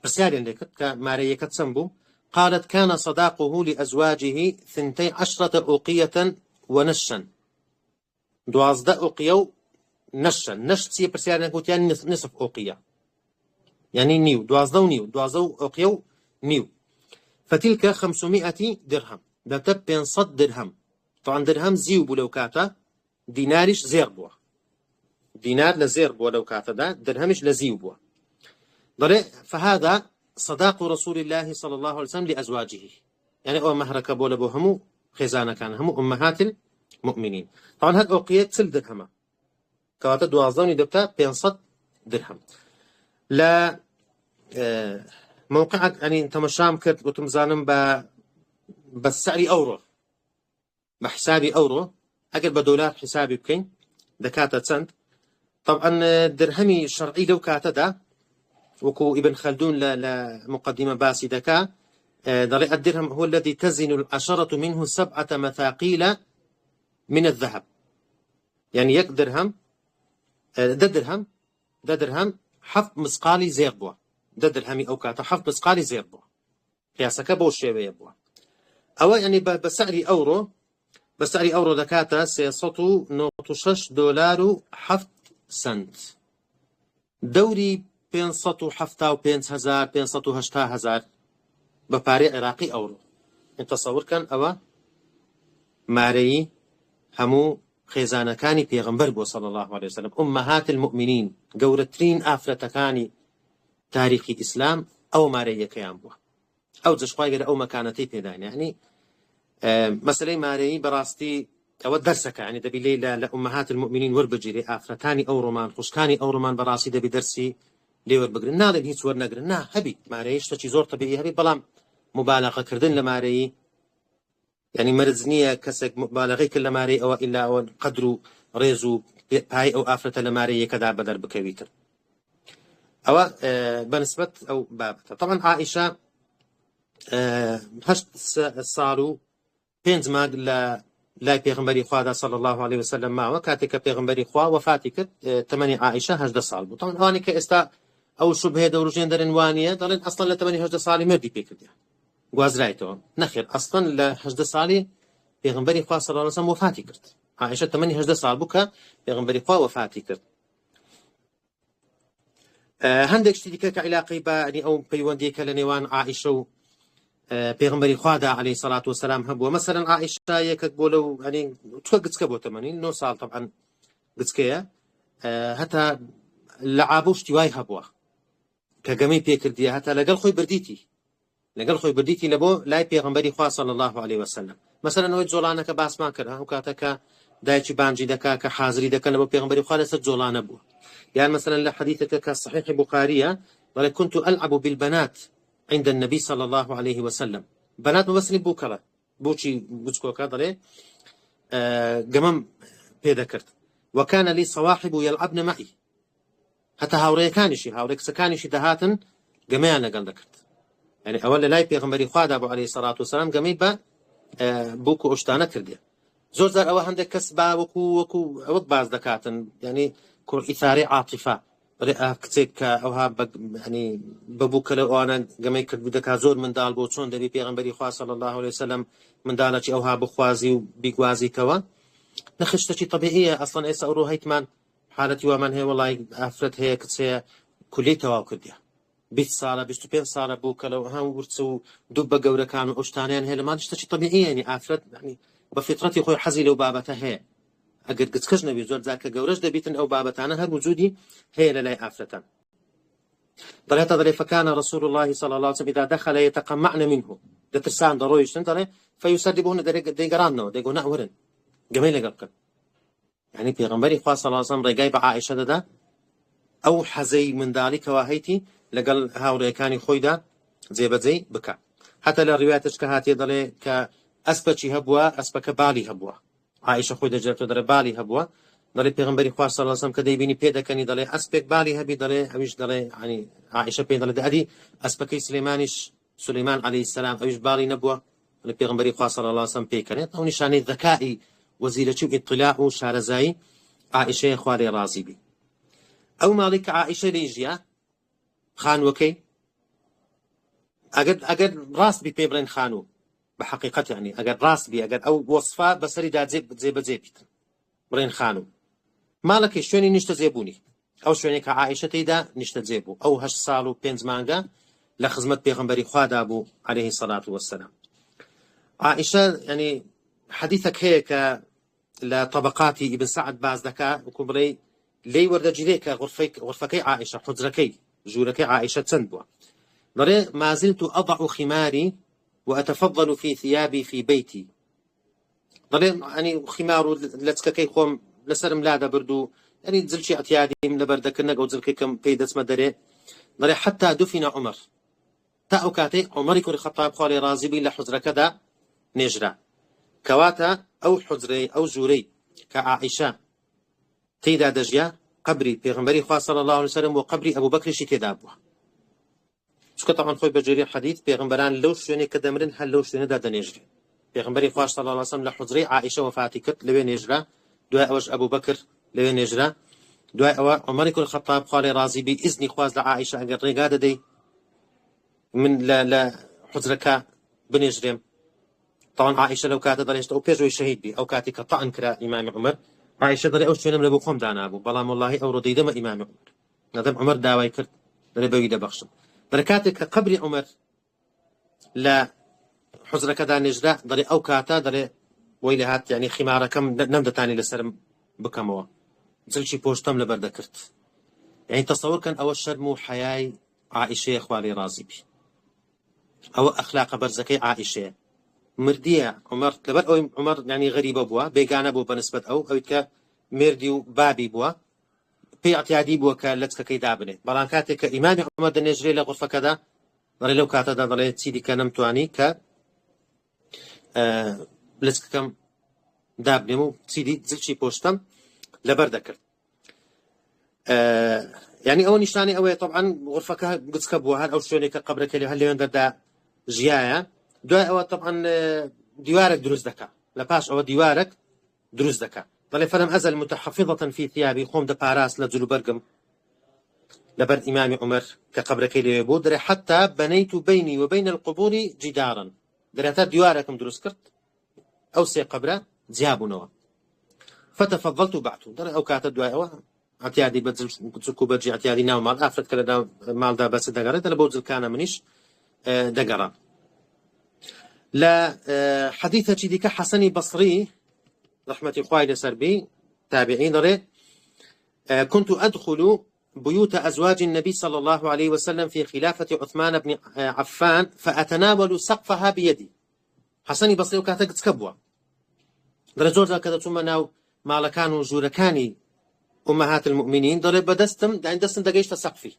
بسيارين لك كماري كتسنبو قالت كان صداقه لأزواجه 12 أوقية ونشا دوازده أوقية نشا نش تسي بسيارين قلت يعني نصف أوقية يعني نيو دوازده أوقية نيو فتلك 500 درهم ده تبين صد درهم طبعا درهم زيو بلو كاتا دينارش زير بوا دينار لزير بوا لو كاتا ده درهمش لزيو بوا ضري فهذا صداق رسول الله صلى الله عليه وسلم لأزواجه يعني أو مهرك بولا بوهمو خزانة كان همو أمهات المؤمنين طبعا هاد أوقية تسل درهما كواتا دوازدوني دبتا بينصد درهم لا موقعك يعني انت مشام كرت قلت مزانم بالسعر أورو بحسابي أورو أقل بدولار حسابي بكين دكاتا سنت طبعا درهمي الشرعي لو كاتا دا وكو ابن خلدون لمقدمة باسي دكا ضريع الدرهم هو الذي تزن العشرة منه 7 مثاقيل من الذهب يعني يك درهم ده درهم حف مسقالي زير بوا ده درهمي أو كاتا حف مسقالي زير بوا قياسك بو الشيوية بوا أو يعني بسعر أورو دكاتا سيسطو نوتشش دولار حفت سنت دوري 570,000 580,000 بباري عراقي أورو انت تصور كان أو ماري همو خيزانة كاني بيغمبر بو صلى الله عليه وسلم أمهات المؤمنين قورترين آفرتكاني تاريخي إسلام أو ماري كيان بو أو زشخواي أو مكانتي بيدان يعني مسألة ماري براستي أو درسك يعني دبي ليلة لأمهات المؤمنين وربجري آفرتاني أو رومان خشكاني أو رومان براسي دبي درسي ليور بقرن نادن هيك ور نقرن نا هبي ماري شتي زور طبيعي هبي بلام مبالغة كردن لماري يعني مرزنية كسك مبالغة كل ماري أو إلا أو قدروا ريزو هاي أو آفرة لماري كذا بدر بكويتر أو بنسبة أو بابتها طبعا عائشة هشت صاروا بينز ماغ لا بيغمبري خوا صلى الله عليه وسلم ما وكاتك بيغمبري خوا وفاتك 8 عائشة هجد صال طبعا هاني كاستا أو شبه دورجين درن وانية ضلن أصلا ل8 هجد صالي مردي بيكرديا غوازرايتو نخير أصلا لهجد صالي بيغمبري خوا صلى الله عليه وسلم وفاتي كرت عائشة 8 هجد صال بكا بيغمبري خوا وفاتي كرت هندك شتيكا كعلاقي با يعني أو بيونديك لنيوان عائشة بيغمبري خوادا عليه الصلاة والسلام هبوا مثلا عائشة يكك بولو يعني توقت كبو 80 نو سال طبعا قتسكيا حتى لعابوش تواي هبوا كجميع بيكرديا حتى لقل خوي برديتي لبو لاي بيغمبري خوا صلى الله عليه وسلم مثلا نويت زولانا كباس ما كره وكاتك دايتشي بانجي دكا كحاضري دكا لبو بيغمبري خوا لست زولانا بو يعني مثلا لحديثك كصحيح بخارية ولكن كنت ألعب بالبنات عند النبي صلى الله عليه وسلم بنات مبسني بوكلا بوشي بوشكوكا ضلي قمم بيذكرت وكان لي صواحب يلعبن معي حتى هاوري كانشي دهاتن قميانا قال ذكرت يعني أولا لاي بيغمبري خواد أبو عليه الصلاة والسلام قميبا بوكو أشتانا كرديا زور زار أو هندك كسبا وكو أود باز دكاتن يعني كل إثارة عاطفة رئة كتك أوها يعني ببوك لو أنا جميع بدك زور من دال بوتشون دبي بيغمبري خوا صلى الله عليه وسلم من دالتي أوها بخوازي وبيقوازي كوا نخشتشي طبيعية أصلا إيسا أورو هيتمان حالتي ومن هي والله أفرد هي كتسيا كلية تواكدية 20 ساڵە 25 ساڵە بوو کە لەو هەم ورچە و دوو بە گەورەکان و ئەوشتانیان هەیە لەمان شتێکی طبیعیە ینی ئافرەت بە فیترەتی خۆی حەزی لەو بابەتە هەیە ئەگەر گچکەش نەبی زۆر جار کە گەورەش دەبیتن ئەو بابەتانە هەر وجودی هەیە لەلای ئافرەتان دەڵێ فكان رسول الله صلى الله عليه وسلم إذا دخل يتقمعن منه دەترسان دەڕۆیشتن دەڵێ فيسربون دەیگەڕانەوە دەیگۆ نەورن گەمەی لەگەڵ بکەن يعني پێغەمبەری خوا صلى الله عليه وسلم ڕێگای بە عائشە دەدا ئەو حەزەی منداڵی کەوا هەیەی لەگەڵ هاوڕێیەکانی خۆیدا جێبەجێ بکە هەتا لە ڕوایەتش کە هاتیە دەڵێ کە ئەسپەکی هەبووە ئەسپەکە باڵی هەبووە عائشە خۆی دەجێتەوە دەڵێ باڵی هەبووە دەڵێ پێغەمبەری خوا صلی الله علیه و سلم کە دەیبینی پێدەکەنی دەڵێ ئەسپێک باڵی هەبی دەڵێ ئەویش دەڵێ ینی عائشە پێی دەڵێ ئەدی ئەسپەکەی سلەیمان عەلەیهی السەلام ئەویش باڵی نەبووە دەڵێ پێغەمبەری خوا صلی الله علیه و سلم پێی کەنێت ئەو نیشانەی ذەکائی وەزیرەتی و ئیطلاع و شارەزایی عائشەیە خوا لێ ڕازی بی ئەو ماڵی کە عائشە لێی ژیا خانوەکەی ئەگەر ڕاست بی پێ بڵێن خانوو بە حەقیقەت یعنی ئەگەر ڕاست بی ئەگەر ئەو وەسفا بەسەریدا جێبەجێ بیتن بڵێن خانوو ماڵەکەی شوێنی نیشتە جێبوونی ئەو شوێنێک کە عائشە تێیدا نیشتە جێبوو ئەو 8 ساڵ و 5 مانگە لە خزمەت پێغەمبەری خوادا بوو عەلەیهی السەلاة وەسسەلام عائشە یعنی حەدیثێک هەیە کە لە طبقاتی ابن سعد باز دەکا وەکو بڵێ لێی وەردەگیرێ کە غرفەکەی عائشە حوجرەکەی ژوورەکەی عائشە چەند بووە دەڵێ ما زلت أضع خماري وأتفضل في ثيابي في بيتي دەڵێ يعني خمار لەچکەکەی خۆم لەسرم لا دەبرد يعني جلشي اعتياديم لەبەردەکردنەوە ئەو جلکەکەم پێی دەچمە دەرێ دەڵێ حتى دفن عمر تا ئەو کاتەی عومەری کوڕی خەتاب خوا لێ ڕازی بی لە حوجرەکەدا نێژرا کەواتە ئەو حوجرەی ئەو ژوورەی کە عائشە تێیدا دەژیا قبری پێغەمبەری خوا صلی الله عليه وسلم و قبری ئەبوو بەکریشی تێدا بووە چونکە طبعا خۆی بەجێری حەدیث پێغەمبەران لەو شوێنێک کە دەمرن هەر لەو شوێنەدا دەنێژرێ پێغەمبەری خوا صلی الله عليه وسلم لە حوجرەی عائشە وفاتی کرد لەوێ نێژرا دوای ئەوەش ئەبوو بەکر لەوێ نێژرا دوای ئەوە عومەری کوڕی خەتاب خوا لێ ڕازی بی ئیزنی خواز لە عائشە ئەگەر ڕێگا دەدەی من لە حوجرەکە بنێژرێم طبعا عائشە لەو کاتە دەڵێشت ئەو پێشەوەی شەهید بی ئەو کاتی کە طعن کرا ئیمامی عومەر عائشە دەڵێ ئەو شوێنم لە بۆ خۆم دانابوو بەڵام وەڵڵاهی ئەو ڕۆ دەیدەمە ئیمامی عومەر نەدەم عومەر داوای کرد دەڵێ بەوی دەبەخشم دەڵێ کاتێک کە قبری عومەر لە حوجرەکەدا نێژرا دەڵێ ئەو کاتە دەڵێ وەی لە هات یعنی خیمارەکەم نەمدەتانی لەسرم بکەمەوە جلشی پۆشتەم لەبەر دەکرد یعنی تەسەوور کەن ئەوە شەرم و حەیای عائشەیە خوا لێ ڕازی بی ئەوە ئەخلاقە بەرزەکەی عائشەیە مردیە عومەر لەبەر ئەوەی عومەر یعنی غەریبە بووە بێگانە بوو بەنسبەت ئەوەی کە مردی و بابی بووە پێی ئەتیادی بووە کە لەچکەکەی دابنێت بەڵام کاتێک کە ئیمامی عومەر دەنێژرێ لە غرفەکەدا دەڵێ لەو کاتەدا دەڵێ چی دیکە نەمتوانی کە لەچکەکەم دابنێم و چیدی جلشی پۆشتەم لەبەر دەکرد يعني ئەوە نیشانی ئەوەیە طبعا غرفەکە گچکە بووە هەر ئەو شوێنێک کە قەبرەکە لێ هەر لەوێندا ژیایە دوای ئەوە طبعا دیوارێک دروست دەکا لە پاش ئەوە دیوارێک دروست دەکا دەڵێ فلم أزل متحفظة في ثيابي خۆم دەپاراس لە جلوبەرگم لەبەر ئیمامی عومەر کە قەبرەکەی لێوێ بوو دەڵێ حتى بنيت بيني وبين القبور جدارا دەڵێ تا دیوارێکم دروست کرد ئەو سێ قەبرە جیابوونەوە فتفضلت بعته دەڵێ ئەو کاتە دوای ئەوە اعتیادی بەجلک و بەرجی اعتیادی ناو ماڵ ئافرەت کە لە ماڵدا بەچ دەگەڕێت دەڵێ بەو جلکانە منیش دەگەڕام لا حديثة ديك حسني بصري رحمة خوالي سربي تابعين ري كنت أدخل بيوت أزواج النبي صلى الله عليه وسلم في خلافة عثمان بن عفان فأتناول سقفها بيدي حسني بصري وكاتك تكبوا درجور ذاك ثم ناو مالكان وجوركاني أمهات المؤمنين ضرب بدستم يعني دستم دقيش سقفي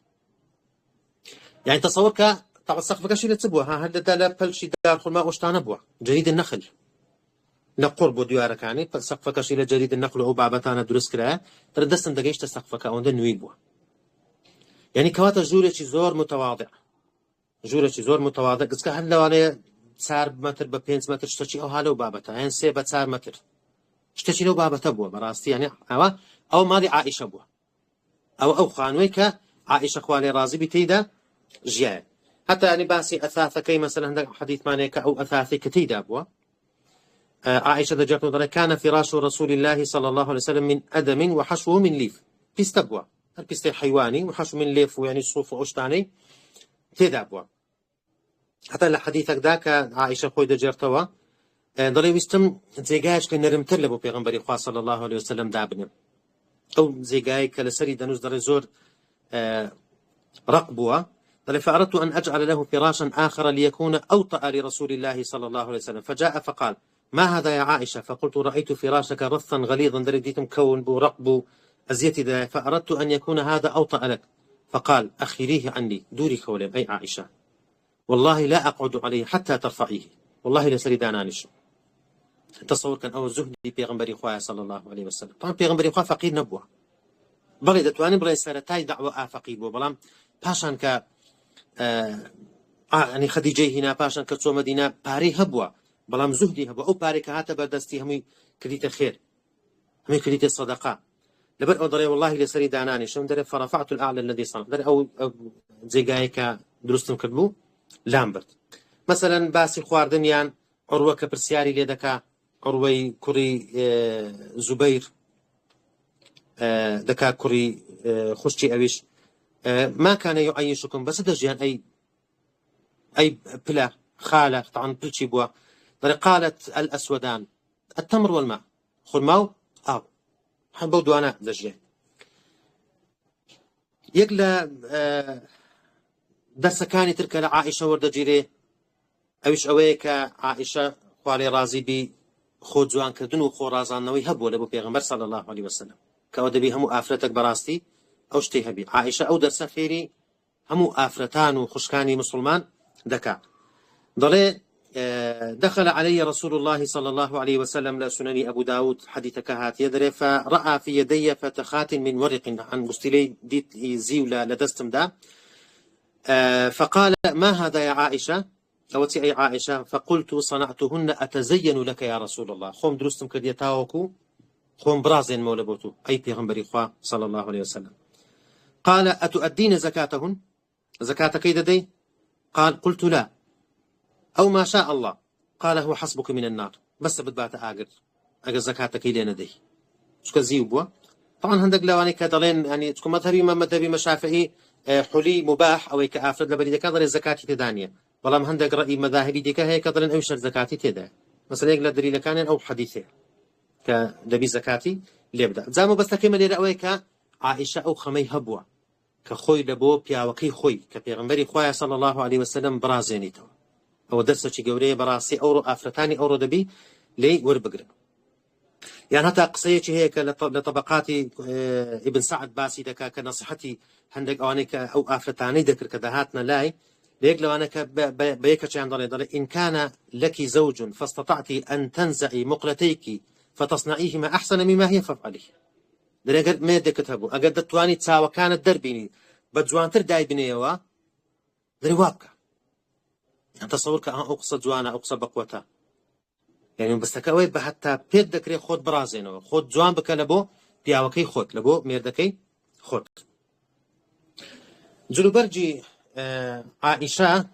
يعني تصورك طبعا السقف كشي لتبوها هذا دلا بلشي دار خل ما وشتانا بوا جريد النخل لقرب ديار كاني السقف كشي لجريد النخل أو بابتانا دروس كلا تردستن دقيش السقف كأون نوي بوا يعني كواتا جورة زور متواضع جورة زور متواضع قد كهل لو عليه صار متر ببينز متر شتشي أو هالو بابتا يعني سيبت صار متر شتشي لو بابتا بوا براستي يعني أو مالي عائشة بوا أو خانويك عائشة خوالي رازي بتيدا جياء حتى أني باسي أثاث كي مثلا عندك حديث مانيك أو أثاثي كتيدا أبوا عائشة دجاكم كان فراش رسول الله صلى الله عليه وسلم من أدم وحشوه من ليف بيستبوا البيستي حيواني وحشو من ليف ويعني صوف وأشتاني تيدا أبوا حتى لحديثك ذاك عائشة خوي دجرتوا ضلي ويستم زيجاش كنرمتر لبو بيغمبري خواه صلى الله عليه وسلم دابنه أو زيجاي كالسري دانوز در زور رقبوا فأردت أن أجعل له فراشا آخر ليكون أوطأ لرسول الله صلى الله عليه وسلم فجاء فقال ما هذا يا عائشة فقلت رأيت فراشك رثا غليظا درديتم كون بو رقبو أزيتي ذا فأردت أن يكون هذا أوطأ لك فقال أخريه عني دوري كولم أي عائشة والله لا أقعد عليه حتى ترفعيه والله لسريدانا نشو تصور كان أو زهدي بيغمبري خواه صلى الله عليه وسلم طبعا بيغمبري خواه فقير نبوه بەڵێ دەتوانین بڵێ سەرەتای دەعوە ئافەقی بوو بەڵام پاشان کە ئەنی خەدیجەی هینا پاشان کە چۆ مەدینە پارەی هەبووە بەڵام زوهدی هەبووە ئەو پارەی کە هاتە بەردەستی هەمووی کردیتە خێر هەمووی کردیتە سەدەقا لەبەر ئەو دەڵێ وەڵاهی لەسەری دانانیشم دەرێ فەرەفەعت الأعلى الذي صنع دەرێ ئەو جێگایە کە دروستم کرد بوو لام برد مەسەلەن باسی خواردنیان عروە کە پرسیاری لێ دەکا عروەی کوڕی زوبەیر دكا كوري خشتي أويش ما كان يعيشكم بس دجيان أي بلا خالة طبعا بلشي بوا قالت الأسودان التمر والماء خرماو أو حبوا دوانا دجيان يقلا دس كاني ترك لعائشة ورد جيري أويش أويك عائشة خوالي رازي بي خود زوان كردن خو رازان نوي هبوا لبو بيغمبر صلى الله عليه وسلم كأو دبي همو آفرتك براستي أو شتي هبي عائشة أو درس خيري همو آفرتان وخشكاني مسلمان دكا ضلي دخل علي رسول الله صلى الله عليه وسلم لسنن أبو داود حديثك هات يدري فرأى في يدي فتخات من ورق عن مستلي ديت زيولا لدستم دا فقال ما هذا يا عائشة أوتي أي عائشة فقلت صنعتهن أتزين لك يا رسول الله خوم درستم كرديتاوكو خوم برازين مولبوتو أي بيغمبري خواه صلى الله عليه وسلم قال أتؤدين زكاتهن زكاة كيد دي قال قلت لا أو ما شاء الله قال هو حسبك من النار بس بدبات أجر زكاة كيد ندي شو زيوبوا طبعا هندق لواني كدلين يعني تكون مذهبي مشافعي حلي مباح أو كأفرد لبريد كذا الزكاة تدانية والله هندق رأي مذاهبي ديك هي كدلين أوشر زكاة تدا مثلا يقول دليل كان أو حديثه كدبي زكاتي ليبدا زامو بس تكمل رأيك عائشة أو خمي هبوا كخوي لبو بياوكي خوي كبيغمبري خويا صلى الله عليه وسلم برازينيتو أو درسة جوري براسي أو أفرتاني أو دبي لي وربقر يعني حتى قصية هيك لطبقات ابن سعد باسي دكا كنصيحتي هندك أوانيك أو أفرتاني ذكر كدهاتنا لاي ليك لو أنا بيك عن ضلي إن كان لك زوج فاستطعت أن تنزعي مقلتيك فتصنعيهما أحسن مما هي فافعليه دري ما كتبوا أقد تواني تساوى كانت دربيني بجوان ترداي بنيوا دري وابكا يعني تصور كأن أقصى جوانا أقصى بقوتها يعني بس تكوي بحتى بيد دكري خود برازينو خود جوان بك لبو بياوكي خود لبو ميردكي خود جلوبرجي عائشة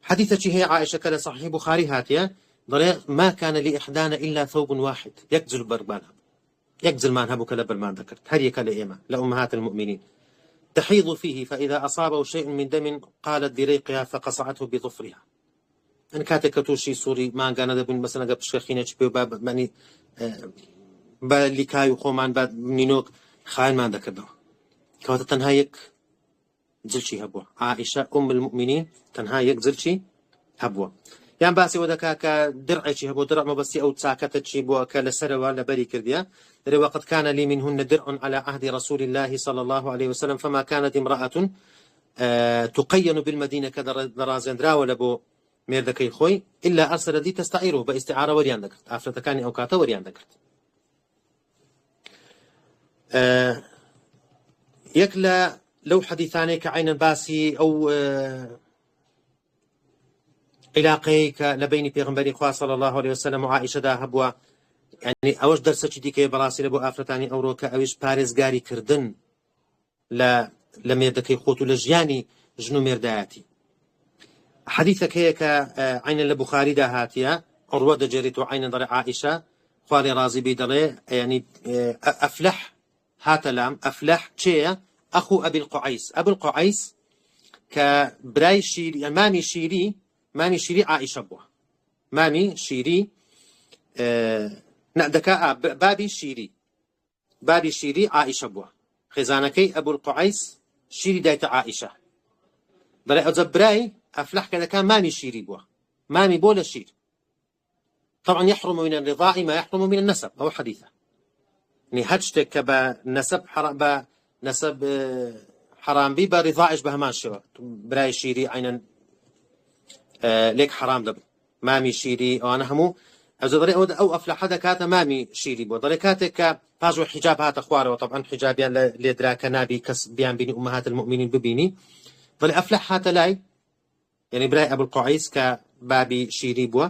حديثة هي عائشة كلا صحيح بخاري هاتيا ما كان لإحدانا إلا ثوب واحد يكزل بربانها يكزل مانها بكلا برمان ذكرت هري كلا إيما لأمهات المؤمنين تحيض فيه فإذا أصابه شيء من دم قالت بريقها فقصعته بظفرها أنا كاتك توشي سوري ما كان هذا مثلا قبل شخينة شبيه باب يعني باللكاي وخومان باب منينوك خاين ما ذكرته كوات تنهايك زلشي هبوة عائشة أم المؤمنين تنهايك زلشي هبوة يعني باسي ودكا كدرع شي هبو درع ما بسي أو تساكتت شي بو كالسر ولا بري كرديا وقد كان لي منهن درع على عهد رسول الله صلى الله عليه وسلم فما كانت امرأة تقين بالمدينة كدرازندرا ولا بو ميردكي خوي إلا أرسل دي تستعيره باستعارة وريان ذكرت أفرتكاني أو كاتا وريان ذكرت يكلا لو حديثاني كعين باسي أو علاقيك لبين بيغمبري خواه صلى الله عليه وسلم وعائشة دا هبوا يعني أوش درسة ديكي براسي لبو أفرتاني أوروكا أوش باريس جاري كردن لا لم يدكي خوتو لجياني جنو مرداتي حديثك هيك عين البخاري دا هاتيا عروة جريتو عين ضرع عائشة خوالي رازي بيدلي يعني أفلح هاتلام أفلح تشيا أخو أبي القعيس أبو القعيس كبراي شيري يعني مامي شيري عائشة بوا مامي شيري نعدكا بابي شيري عائشة بوا خزانكي أبو القعيس شيري دايت عائشة بلا أزبراي أفلح كذا كان مامي شيري بوا مامي بولا شير طبعا يحرم من الرضاع ما يحرم من النسب أو حديثة يعني هجتك كبا نسب حرام نسب حرام بي برضاعش بهمان شوا براي شيري عينا ليك حرام دب مامي شيري أو أنا همو أزدري أو أفلح هذا كاتا مامي شيري بوا ضريكاتك باجو حجاب هات أخواره وطبعا حجاب يعني لدراك نابي كس بيان بيني أمهات المؤمنين ببيني ضل أفلح هات لاي يعني براي أبو القعيس كبابي شيري بوا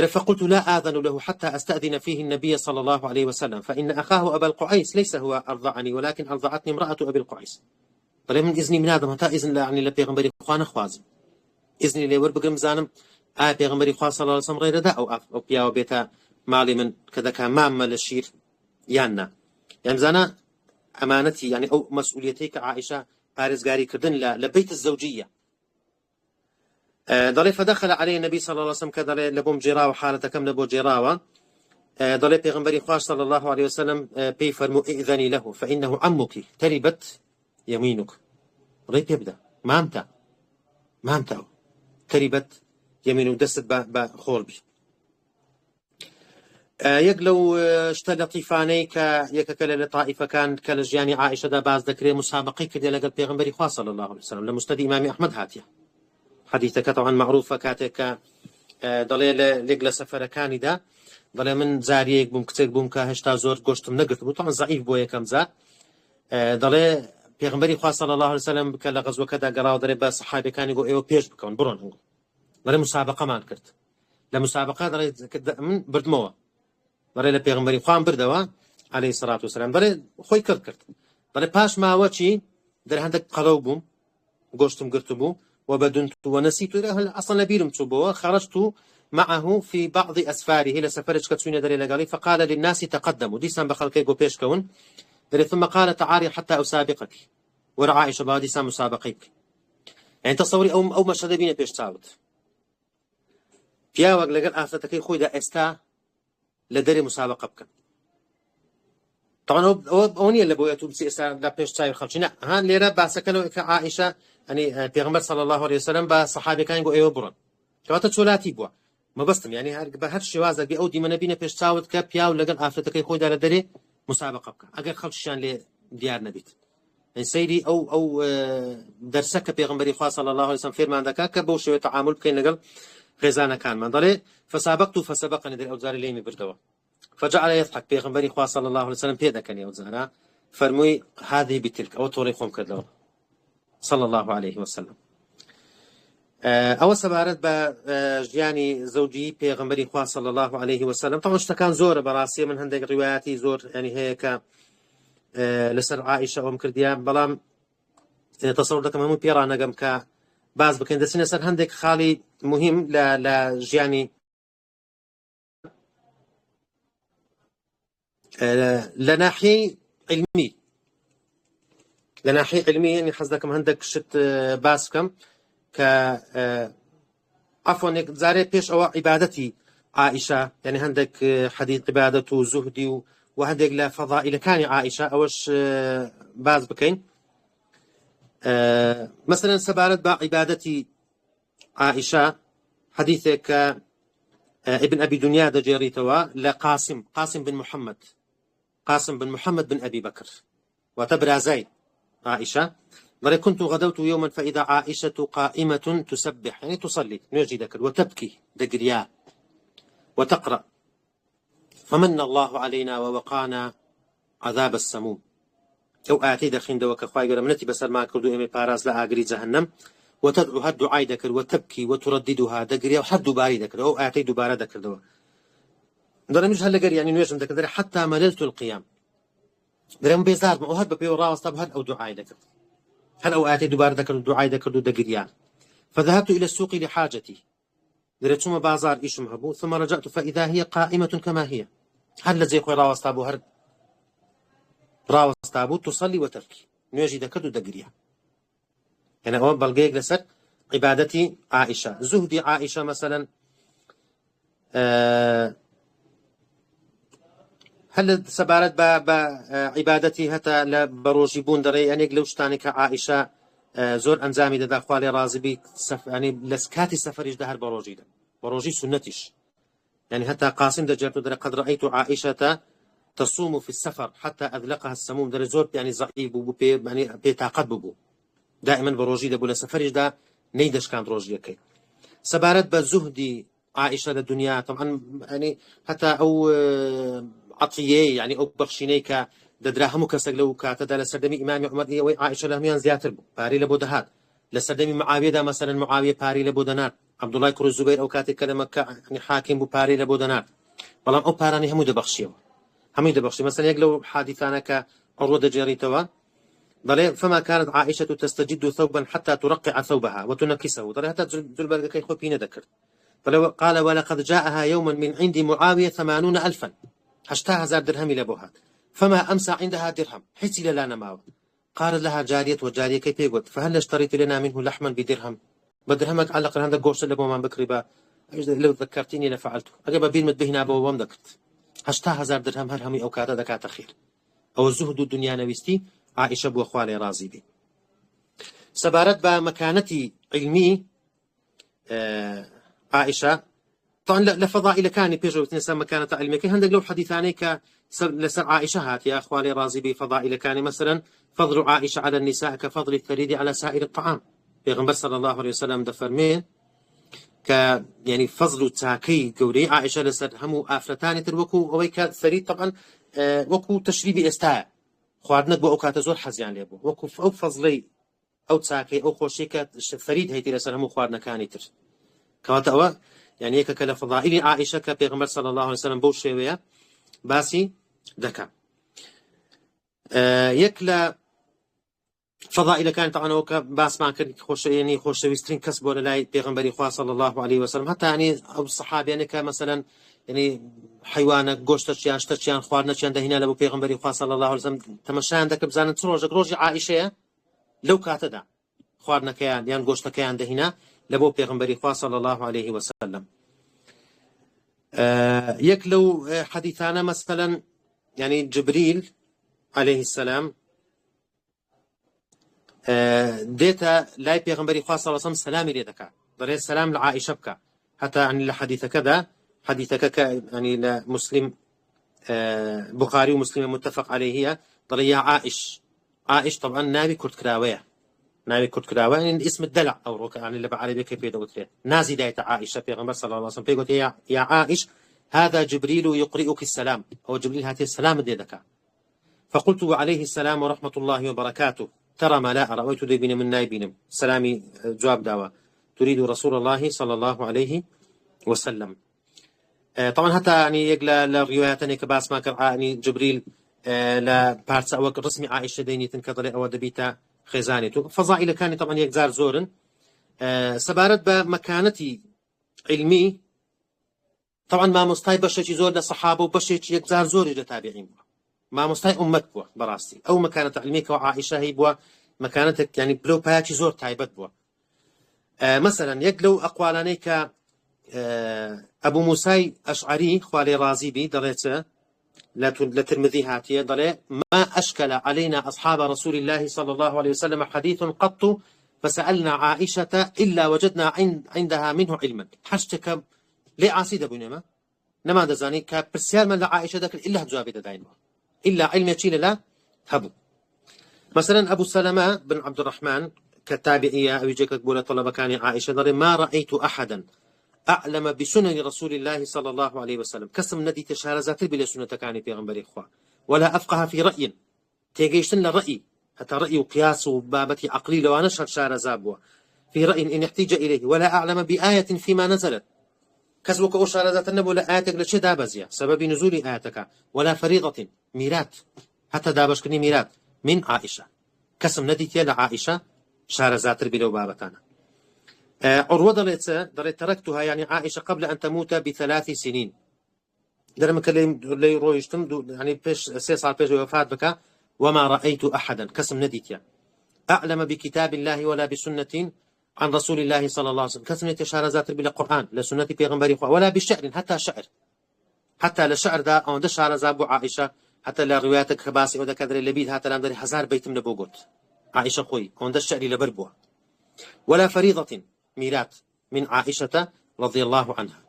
فقلت لا آذن له حتى أستأذن فيه النبي صلى الله عليه وسلم فإن أخاه أبا القعيس ليس هو أرضعني ولكن أرضعتني امرأة أبي القعيس طيب من إذني من هذا متى إذن يعني لبيغمبري خوان خوازم إذني لي وربقم زانم بيغمبري خوان صلى الله عليه وسلم غير دا أو بيا وبيتا مالي من كذا كمام للشير يانا يعني زانا أمانتي يعني أو مسؤوليتي كعائشة بارزقاري كردن لبيت الزوجية ضلي فدخل عليه النبي صلى الله عليه وسلم كذا لبوم جراوة حالة كم لبو جراوة ضلي بيغمبري خواش صلى الله عليه وسلم بيفرمو إذني له فإنه عمك تربت يمينك ريت يبدأ ما أمتع تربت يمينه دست بخوربي يقلو اشتى لطيفاني يككل لطائفة كان كالجياني عائشة دا باز ذكري مسابقي كده لقل بيغمبري خواش صلى الله عليه وسلم لمستدي إمام أحمد هاتيه حديثك طبعا معروفة كاتك ضلي لقل سفر كاندا ضلي من زاريك بوم كتير بوم كهشتا زور قشتم نقرت طبعا ضعيف بويا كم زار ضلي بيغمبري خواص صلى الله عليه وسلم كلا غزوة كذا قراو ضلي بس صحابي كان يقول ايوه بيش بكون برون ضلي مسابقة ما نكرت لمسابقة ضلي من بردموه ضلي لبيغمبري خوان بردوا عليه الصلاة والسلام ضلي خوي كرت ضلي باش ما وشي ضلي عندك قلوبهم قشتم قرتبو وبدنت ونسيت أصلا نبيرم تبوه خرجت معه في بعض أسفاره إلى سفرج كتسوين دليل قالي فقال للناس تقدموا دي سان بخلقي جو بيش كون ثم قال تعالي حتى أسابقك ورعاء شباب دي سان مسابقيك يعني تصوري أو مشهد بينا بيش تعود فيها وقلقل آفتك خوي دا استا لدري مسابقة بك طبعا أوني اللي بويا تبسي استا لا بيش تعود خلشنا هان ليرا باسكنوا كعائشة يعني بيغمبر صلى الله عليه وسلم بصحابي كان يقول ايوه برون كواتا تسولاتي بوا ما بستم يعني هر شوازك بأودي من نبينا بيش تاود كابيا ولقل آفتك خوي دار دري مسابقة بك أجر خلشان لي ديار نبيت يعني سيدي أو درسك بيغمبري خاص صلى الله عليه وسلم فير ما عندك كبو شوية تعامل بكين لقل خزانة كان من ضلي فسابقت فسبقني در أوزاري ليمي بردوا فجعل يضحك بيغمبري خاص صلى الله عليه وسلم بيدا كان يوزارا فرمي هذه بتلك أو طوري خوم كدلور صلى الله عليه وسلم أو سبارت بجياني زوجي بيغمبري خواه صلى الله عليه وسلم طبعا اشتكان زور براسية من هندق رواياتي زور يعني هيك لسر عائشة أم كرديان بلام تصور لكم همو بيرا نقم باز بكين دسين سر هندق خالي مهم لجياني لناحية علمي يعني حزدكم هندك شت باسكم ك عفوا زاري بيش أو عبادتي عائشة يعني هندك حديث عبادته وزهدي وهندك لا فضائل كان عائشة أوش باز بكين مثلا سبارت بعبادتي عائشة حديثك ابن أبي دنيا دجيريتوا لقاسم قاسم بن محمد بن أبي بكر وتبرازي عائشة كنت غدوت يوما فإذا عائشة قائمة تسبح يعني تصلي نجي ذكر وتبكي دقريا وتقرأ فمن الله علينا ووقانا عذاب السموم أو آتي دخين دوك خواهي قرم نتي بسر ما كردو إمي باراز لآقري جهنم وتدعو هد دعاي ذكر وتبكي وترددها دقريا وحد دباري ذكر أو آتي دبارة ذكر دو دەڵێ مش هەر لەگەر یعنی نوێژم دەکرد دەڵێ حتى مللت القيام دەڵێم بێزارم ئەو هەر بە پێی ڕاوەستا هەر ئەو دوعای دەکرد هەر ئەو ئاەتەی دووبارە دەکرد و دوعای دەکرد و دەگریان فذهبت إلى السوق لحاجتي درت ثم بازار إيشم هبو ثم رجعت فإذا هي قائمة كما هي هل لزي خوي راوستابو هر راوستابو تصلي وتبكي نواجي دكد ودقريها يعني أول بلقيق لسر عبادتي عائشة زهدي عائشة مثلا هل سبارت بعبادتي هتا لبروجي بوندري يعني لو شتانك عائشة زور أنزامي دا خوالي رازي بي يعني لسكاتي سفريش ده هر بروجي ده بروجي سنتش يعني حتى قاسم دا جرتو دا قد رأيت عائشة تصوم في السفر حتى أذلقها السموم دا زور يعني ضعيف بو يعني بيتاقد بو دائما بروجي دا بولا سفريش ده نيدش كان روجي كي سبارت بزهدي عائشة للدنيا طبعا يعني حتى أو عطية يعني أو بخشينيك دراهم كسر لو كاتدا لسردمي إمام عمر وعائشة لهميان زياتر باري لبودهات لسردمي معاوية دا مثلا معاوية باري لبودنات عبد الله كر الزبير أو كاتب كلمة يعني حاكم باري لبودنات بلام أو باراني همو دبخشيو همو دبخشي مثلا يقلو حادثانك عروة جريتوا ضلي فما كانت عائشة تستجد ثوبا حتى ترقع ثوبها وتنكسه ضلي حتى ذل كي خوبين ذكر قال ولقد جاءها يوما من عند معاوية 80,000 80,000 درهم لبوها فما أمسى عندها درهم حسي لا نماو قال لها جارية وجارية كيف يقول فهل اشتريت لنا منه لحما بدرهم بدرهمك علق هذا قوش اللي ما بكري با لو ذكرتني لفعلته أجب بين مدبهنا بو وم ذكرت 80,000 درهم هل همي أو كاتا دكات خير أو الزهد الدنيا نويستي عائشة بو خوالي رازي بي سبارت بمكانتي علمي عائشة طبعا لفضائل كان بيجو تنسى مكانة علمك هندق لو حديثانيك لسر عائشة هات يا أخوالي رازي بفضائل كان مثلا فضل عائشة على النساء كفضل الثريد على سائر الطعام بيغنبر صلى الله عليه وسلم دفرمين ك يعني فضل تاكي قوري عائشة لسر همو آفرتاني تروكو أويك ثريد طبعا وكو تشريبي استاء خواردنك بو أوكات زور حزيان ليبو وكو أو فضلي أو تاكي أو خوشيك ثريد هيتي لسر همو خواردنا كاني تر كواتا أوا يعني هيك كلا فضائل عائشة كبيغمبر صلى الله عليه وسلم بو شوية باسي دكا يكلا فضائل كانت طبعا وك باس ما كان خوش يعني خوش ويسترين كسب ولا لا بيغمبر إخوة صلى الله عليه وسلم حتى يعني أو الصحابة يعني كمثلا يعني حيوانك جوشتشيان شتشيان خوارنشيان ده هنا لبو بيغمبر إخوة صلى الله عليه وسلم تمشان دك بزانن تروجك روجي عائشة لو كاتدا خوارنكيان يعني جوشتكيان ده هنا لبو بيغمبر إخوة صلى الله عليه وسلم يكلو حديثانا مثلا يعني جبريل عليه السلام ديتا لاي بيغمبري خاصة صلى الله عليه وسلم سلامي ليدك ضري السلام لعائشة بك حتى يعني لحديث كذا حديثك يعني لمسلم بخاري ومسلم متفق عليه هي ضري يا عائش طبعا نابي كرت كراوية نابي كرت كراوية يعني اسم الدلع أو روك يعني اللي بعربي كيف يدوت نازي دايت عائشة بيغمبر صلى الله عليه وسلم بيقول يا عائش هذا جبريل يقرئك السلام أو جبريل هاتي السلام ديدك فقلت وعليه السلام ورحمة الله وبركاته ترى ما لا رأيت ديبين من نايبين سلامي جواب دعوة تريد رسول الله صلى الله عليه وسلم طبعا حتى يعني يقلا الروايات كباس ما كان يعني جبريل لا بارتس أو رسمي عائشة ديني تنكضل أو دبيتا خزانته فضائل كان طبعا يقزار زورن سبارت بمكانتي علمي طبعا ما مستاي بشيء زور للصحابة وبشيء يقزار زور للتابعين ما مستاي أمك بوا براستي أو مكانة علميك وعائشة هي بوا مكانتك يعني بلو باتي زور تايبت بوا مثلا يقلو أقوالانيك أبو موسى أشعري خوالي رازي بي دليت لترمذي هاتية دلي ما أشكل علينا أصحاب رسول الله صلى الله عليه وسلم حديث قط فسألنا عائشة إلا وجدنا عندها منه علما حشتك ليه عاصيدة بنيمة نما دزاني كبرسيال من لعائشة ذاك إلا هجوابي دايما إلا علم يشيل لا هبو مثلا أبو سلمة بن عبد الرحمن كتابعية أو يجيك تقول طلبة كان عائشة ضري ما رأيت أحدا أعلم بسنن رسول الله صلى الله عليه وسلم كسم ندي تشارزات بلا سنة كان في غنبري إخوة ولا أفقه في رأي تيجيشن للرأي حتى رأي وقياس وبابتي عقلي لو نشر شارزابوا في رأي إن احتاج إليه ولا أعلم بآية فيما نزلت كسبك أو شارزات النبو لآياتك لشي دابزيا سبب نزول آياتك ولا فريضة ميرات حتى دابش كني ميرات من عائشة كسم نديتيا لعائشة شارزات بلو بابتانا. عروة دريت تركتها يعني عائشة قبل أن تموت ب3 سنين. لما كلم لي رويشتم يعني بيش سيصال بيش وفاة بك وما رأيت أحدا كسم نديتيا أعلم بكتاب الله ولا بسنة عن رسول الله صلى الله عليه وسلم كسم شارزات بلا قرآن لا سنة بيغمبري ولا بشعر حتى شعر حتى للشعر دا أو ده شارزاب عائشة حتى لرواياتك خباسي أو ده كذا اللي بيد هذا لام 1000 بيت من بوجود عائشة خوي أو ده الشعر لبربوه ولا فريضة ميلاد من عائشة رضي الله عنها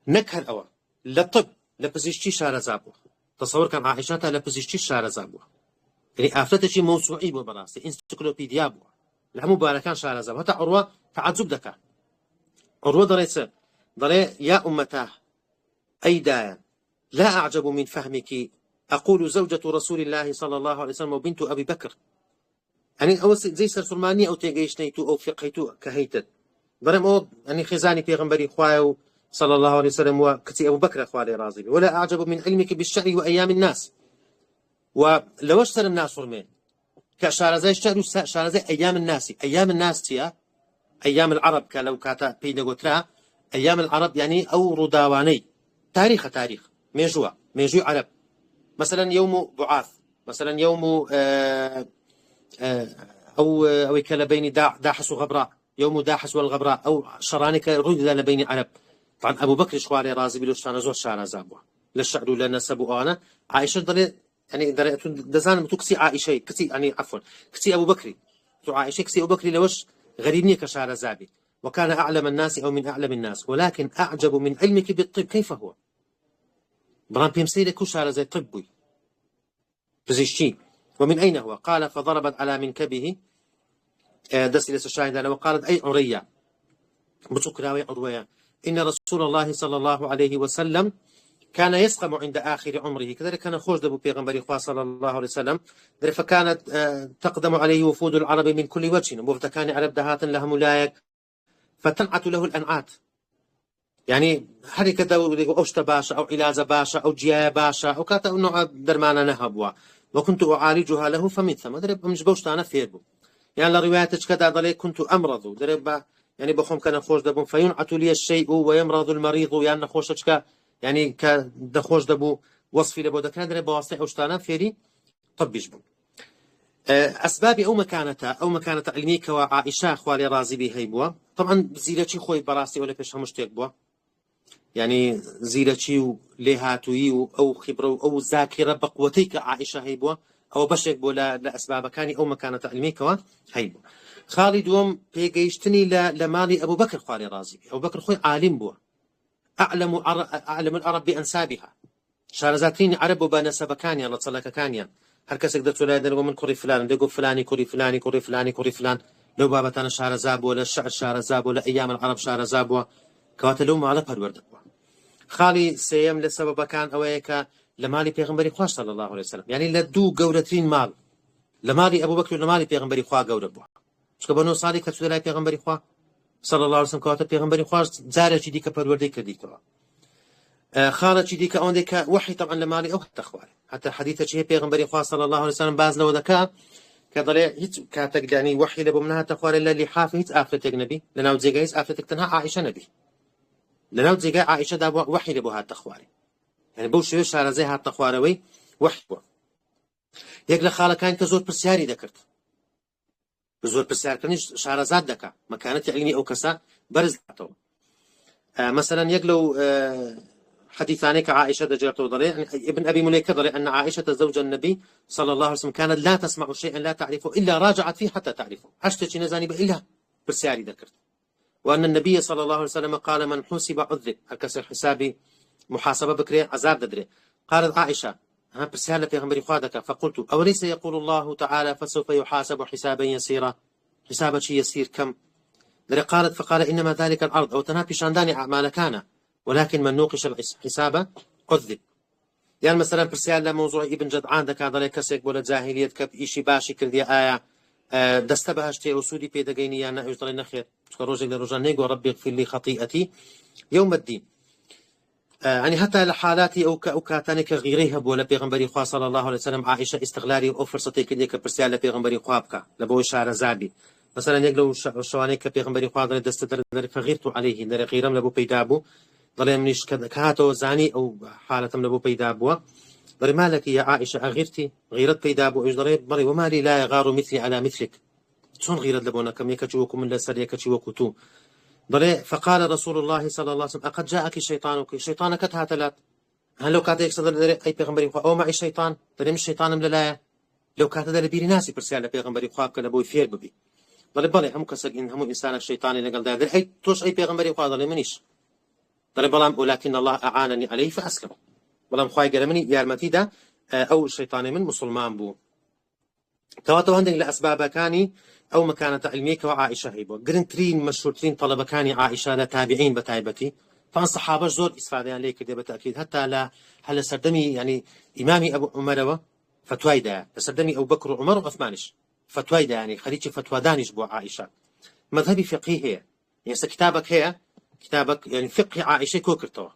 نكهر أول لطب لبزيشتي شارزابه تصور كان عائشة لبزيشتي شارزابه يعني أفتتشي موسوعي ببراسي انسيكلوبيديا بو لهم مباركان شارزاب حتى عروة تعجب دكا عروة دري يا أمتاه أي دايا لا أعجب من فهمك أقول زوجة رسول الله صلى الله عليه وسلم وبنت أبي بكر يعني أو زي سلمانية أو تيجيشنيتو أو فقهيتو كهيتت ضرم أو يعني خزاني في غنبري خوايو صلى الله عليه وسلم وكتي أبو بكر خوالي رازي ولا أعجب من علمك بالشعر وأيام الناس ولو اشتر الناس رمين كشارزي اشتروا شارزي أيام الناس تيا أيام العرب كلو كاتا بيدا قترا أيام العرب يعني أو رداواني تاريخ ميجو عرب مثلا يوم بعاث مثلا يوم أو كلا بين داحس وغبراء يوم داحس والغبراء أو شرانك رد لبين عرب طبعا أبو بكر شواري رازي بلوشتان زور شارع زابوه للشعر ولا نسبوا أنا عائشة دري يعني دزان متوكسي عائشة كتي يعني عفوا كتي أبو بكر تو عائشة كتي أبو بكر لوش غريبني كشارع زابي وكان أعلم الناس أو من أعلم الناس ولكن أعجب من علمك بالطب كيف هو بران بيمسيلك كشارع زي طبي بزيشتي ومن أين هو قال فضربت على منكبه دسلس الشاهد وقالت أي عرية بتكراوي عروية إن رسول الله صلى الله عليه وسلم كان يسقم عند آخر عمره كذلك كان خوش دبو بيغمبري صلى الله عليه وسلم فكانت تقدم عليه وفود العرب من كل وجه وفتكان عرب دهات لهم لايك فتنعت له الأنعات يعني حركة دو أوشت باشا أو علاز باشا أو جيا باشا أو كاتا نوع درمانا نهبوا وكنت أعالجها له فمن ثم درب مش بوشت أنا فيربو يعني لرواياتك كذا ضلي كنت أمرض درب يعني بخوم كان خوش دبو فينعت لي الشيء ويمرض المريض يعني خوشك يعني كدخوش دبو وصفي لبو دكان درب بواسطة أوشتانا فيري طبيش بو أسباب أو مكانة علميك وعائشة خوالي رازي بهيبوا طبعا زيلتي خوي براسي ولا فيش همشتك بوا يعني زيلتي وليهاتوي أو خبرة أو ذاكرة بقوتيك عائشة هيبوا أو بشك بولا لأسباب كاني أو مكانة علميك وهيبوا خالد وم بيجيشتني لمالي أبو بكر خوالي رازي أبو بكر خوي عالم بوا أعلم العرب بأنسابها شارزاتين عرب وبنسب كانيا لتصلك كانيا هر کەسێک دەتوانێت دەرەوە من کوڕی فلان دەگو فلانی کوڕی فلان لەو بابەتانە شارەزا بووە لە شعر شارەزا بووە لە ئەیام العرب شارەزا بووە کەواتە لەو ماڵە پەروەردە بووە. خاڵی سێیەم لە سەبەبەکان ئەوەیە کە لە ماڵی پێغەمبەری خوا صلی الله عليه وسلم یعنی لە دوو گەورەترین ماڵ لە ماڵی ئەبوو بەکر و لە ماڵی پێغەمبەری خوا گەورە بووە چکە بە 9 ساڵی کە چووە لای پێغەمبەری خوا صلی الله عليه وسلم کەواتە پێغەمبەری خوا جارێکی دیکە پەروەردەی کردیتەوە. خالتي ديك عندك وحي طبعا لمالي أو حتى خواري حتى حديثة شيء بيغنبري خاص صلى الله عليه وسلم باز لو ذكاء كضليع هيت كاتق يعني وحي لبو منها تخواري اللي حافظ هيت آفتك نبي لناو زيجايز آفتك تنها عائشة نبي لناو زيجا عائشة دا وحي لبو هات تخواري يعني بوش يوش على زي هات تخواروي وحي بو يقل خالة كان كزور برسياري ذكرت بزور برسيار كنيش شارزات دكا مكانت علمي أو كسا برز مثلا يقلو حديثانك عائشة دجرت ضلي ابن أبي مليكة ضلي أن عائشة زوج النبي صلى الله عليه وسلم كانت لا تسمع شيئا لا تعرفه إلا راجعت فيه حتى تعرفه حشتك نزاني إلا برسياري ذكرت وأن النبي صلى الله عليه وسلم قال من حسب عذب هكذا حسابي محاسبة بكري عذاب ددري قالت عائشة ها برسالة في غمري خادك فقلت أوليس يقول الله تعالى فسوف يحاسب حسابا يسيرا حسابا شيء يسير كم قالت فقال إنما ذلك الأرض أو تنافي شانداني أعمال كان ولكن من نوقش الحساب عذب يعني مثلا برسال لموضوع ابن جدعان دك هذا كسيك ولا جاهلية كب إشي باشي كردي آية دستبهشتي أسودي بيدقيني أنا يجدر النخير روجك لرجال نيجو ربي اغفر لي خطيئتي يوم الدين يعني حتى لحالاتي أو كاتانك غيرها بولا بيغمبري خواه صلى الله عليه وسلم عائشة استغلالي أو فرصتي كديك برسالة بيغمبري خواه بك لبو شعر زابي مثلا يقلو شوانيك بيغمبري خواه ضل دستدر فغيرت عليه در غيرم لبو بيدابو ضل منيش كهاتو زاني أو حالتم لبو بيدابو ضل مالك يا عائشة أغيرتي غيرت بيدابو إيش ضريب مري وما لي لا يغار مثلي على مثلك شون غيرت لبونا كم يكتشوكم من لسر يكتشوكو تو ضل فقال رسول الله صلى الله عليه وسلم أقد جاءك شيطانك تهاتلات هل لو كاتك صدر أي بيغمبري أو معي شيطان ضل مش شيطان من لا لو كانت دل بيري ناسي برسالة بيغمبري خواه كان أبوي فير ببي ضل بالي هم كسر إن هم إنسان الشيطان اللي قال ده أي توش أي بيغمبري خواه ضل منيش ضل بلام ولكن الله أعانني عليه فأسلم بلام خواه قال مني يارمتي ده أو الشيطان من مسلمان بو تواتو هندن لأسباب كاني أو مكانة علميك وعائشة هيبو قرنترين مشهورترين طلبة كاني عائشة لتابعين بتايبتي فان صحابة زور إسفادة ليك دي بالتأكيد حتى لا هل سردمي يعني إمامي أبو عمر فتوى ده سردمي أبو بكر وعمر وعثمانش فتوى ده يعني خليتش فتوى دانش بو عائشة مذهبي فقهي هي يعني كتابك هي كتابك يعني فقه عائشة كوكرتوا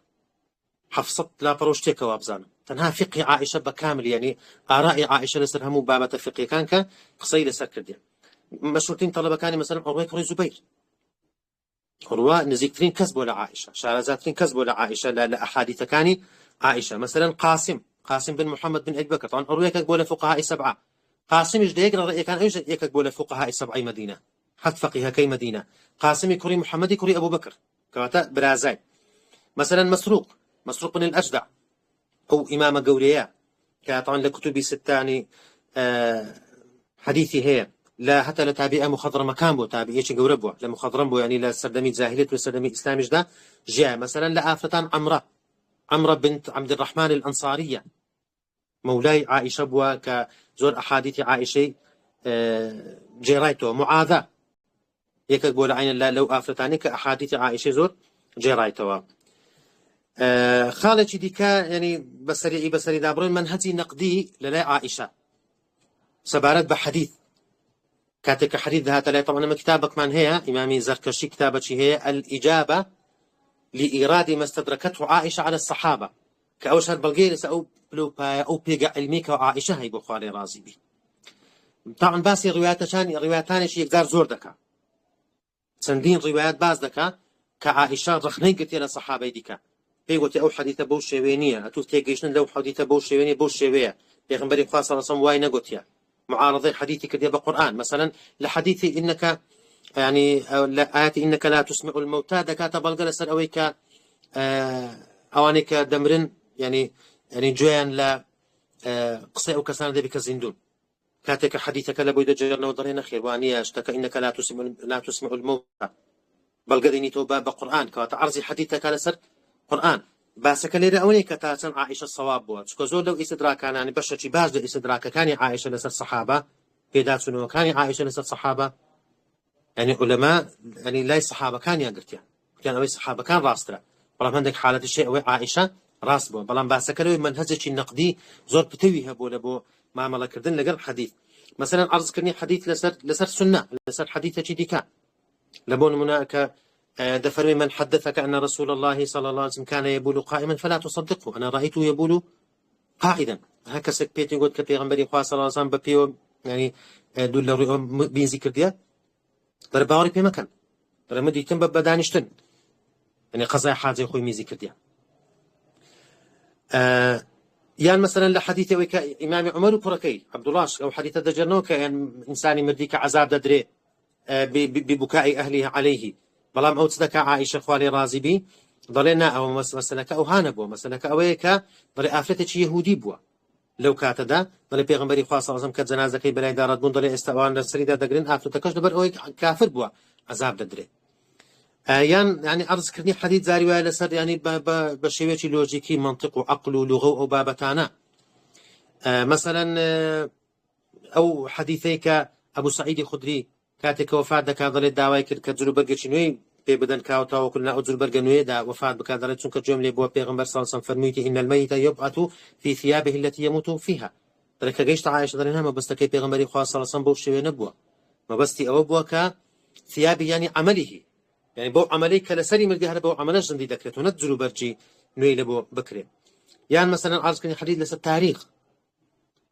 حفصت لا بروشتك وابزان تنها فقه عائشة بكامل يعني آراء عائشة لسر همو بابة فقه كان قصي لسر كرديا مشروطين طلبة كان مثلا عروة كري زبير عروة نزيكترين كسبوا لعائشة شارزاترين كسبوا لعائشة لا أحاديث كاني عائشة مثلا قاسم بن محمد بن أبي بكر طبعا عروة كقبول فقهاء السبعة قاسم إيش يقرأ رأي كان إيش يقبول فقهاء السبعة مدينة حتى فقيه كي مدينة قاسم كري محمد كري أبو بكر كواتا برازاي مثلا مسروق بن الأجدع أو إمام قوريا كطبعا لكتب ستاني حديثي هي لا حتى لتابعة مخضرمة كان بو تابعية قوربوا لمخضرم بو يعني لا سردمي زاهلية وسردمي إسلامش ده جاء مثلا لآفتان عمرة بنت عبد الرحمن الأنصارية مولاي عائشة بوا كزور أحاديث عائشة جيرايتو معاذة يكتبوا لعين الله لو آفتاني كأحاديث عائشة زور جيرايتو خالد ديكا يعني بسري دابرين منهجي نقدي للا عائشة سبارت بحديث كاتك حديث هذا لا طبعا كتابك من هي إمامي زركشي كتابتي هي الإجابة لإيراد ما استدركته عائشة على الصحابة كأوشهر بلغيرس أو بلوبا أو بيقع علميك وعائشة هي بخاري رازي بي طبعا باسي رواياتان شي يقدر زور دكا سندين روايات باز دكا كعائشة رخني قلت إلى صحابة ديكا بيقولت أو حديثة بوش شوينية أتو تيجيشن لو حديثة بوش شوينية بوش شوية بيغنبري خاصة رسم واي نقولتيا معارضة حديثي كده بقرآن مثلا لحديثي إنك يعني آياتي إنك لا تسمع الموتى دكات بلغل سر أويك أوانيك دمرن يعني جويان لا قصي أو كسان ذبك زندون كاتك حديثك لبويد جرنا وضرين خير وانيا اشتكى إنك لا تسمع الموتى بلغديني توبا بقرآن كواتعرضي حديثك لسر قرآن باسك ليرة أونيك تاسن عائشة الصواب بوات سكوزول لو إستدراك كان يعني بشرتي باز لو إستدراك كان عائشة لسر صحابة بيدات سنو كان عائشة لسر صحابة يعني علماء يعني لا الصحابة كان يقرتيا كان أوي الصحابة كان راسترا بلام عندك حالة الشيء أوي عائشة راس بو بلام باسك لو منهجك النقدي زور بتويها بو لبو ما ملا كردن لقر حديث مثلا عرض كرني حديث لسر سنة لسر حديثة ديكا لبون مناك دفر من حدثك أن رسول الله صلى الله عليه وسلم كان يبول قائما فلا تصدقه أنا رأيته يبول قاعدا هكذا بيت يقول كبيغمبري خواه صلى الله عليه وسلم ببيو يعني دول الرؤى بين ذكر ديا ضرباوري في مكان رمدي تم بدانشتن يعني قضايا حاجة يخوي مي ذكر ديا يعني مثلا لحديث ويك إمام عمر كركي عبد الله أو حديث دجرنوك يعني إنساني مرديك عذاب ددري ببكاء أهله عليه بلام أو تصدق عائشة خوالي رازي بي ضلنا أو مسلك أو هانبو مسلك أويك ضل آفتك يهودي بوا لو كاتدا ضل بيغمبري خاصة لازم كت جنازة كي بلا إدارة بون ضل استوان للسريدة دقرين آفتكش دبر أويك كافر بوا عذاب ددري يعني أرز كرني حديث زاري ولا سر يعني بشوية لوجيكي منطق وعقل ولغة أو بابتانا مثلا أو حديثيك أبو سعيد الخدري كاتك وفاة دكا ضل الدعوة كتزلو برقشنوي ببدن كاوتا وكلنا أزل برقنوي دا وفاة بكا ضلت سنك جملة بوا بيغمبر صلى الله عليه وسلم فرميتي إن الميت يبعث في ثيابه التي يموت فيها ذلك جيشت عائشة ضلنها ما بستكي بيغمبري خواه صلى الله عليه وسلم بوشي نبوه ما بستي أو بوا ثيابه يعني عمله يعني بو عملي كلا سري مردي هذا بو عمله جندي دكرت ونتزلوا برجي نويل بو بكري يعني مثلا عرض كني حديث لس التاريخ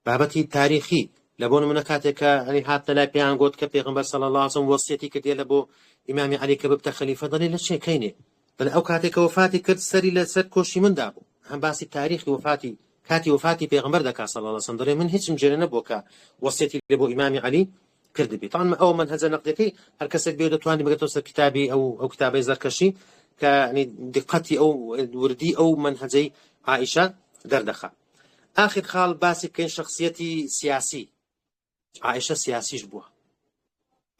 بابتي تاريخي لبون منكاتك يعني حتى لا بيان قد كبيغمبر صلى الله عليه وسلم وصيتي كدي لبو إمام علي كببت خليفة ضليل الشيء كيني بل أو كاتك وفاتي كرد سري لسر كوشي من دابو هم باسي تاريخي وفاتي كاتي وفاتي بيغمبر دكا صلى الله عليه وسلم ضليل من هيش مجرنا بوكا وصيتي لبو إمام علي كرد بي طبعا أو من هذا نقدتي هل كسر بيودة تواني بقى كتابي أو كتابي زركشي كيعني دقتي أو وردي أو منهجي عائشة دردخة آخر خال باسي كان شخصيتي سياسي عائشة سياسي جبوها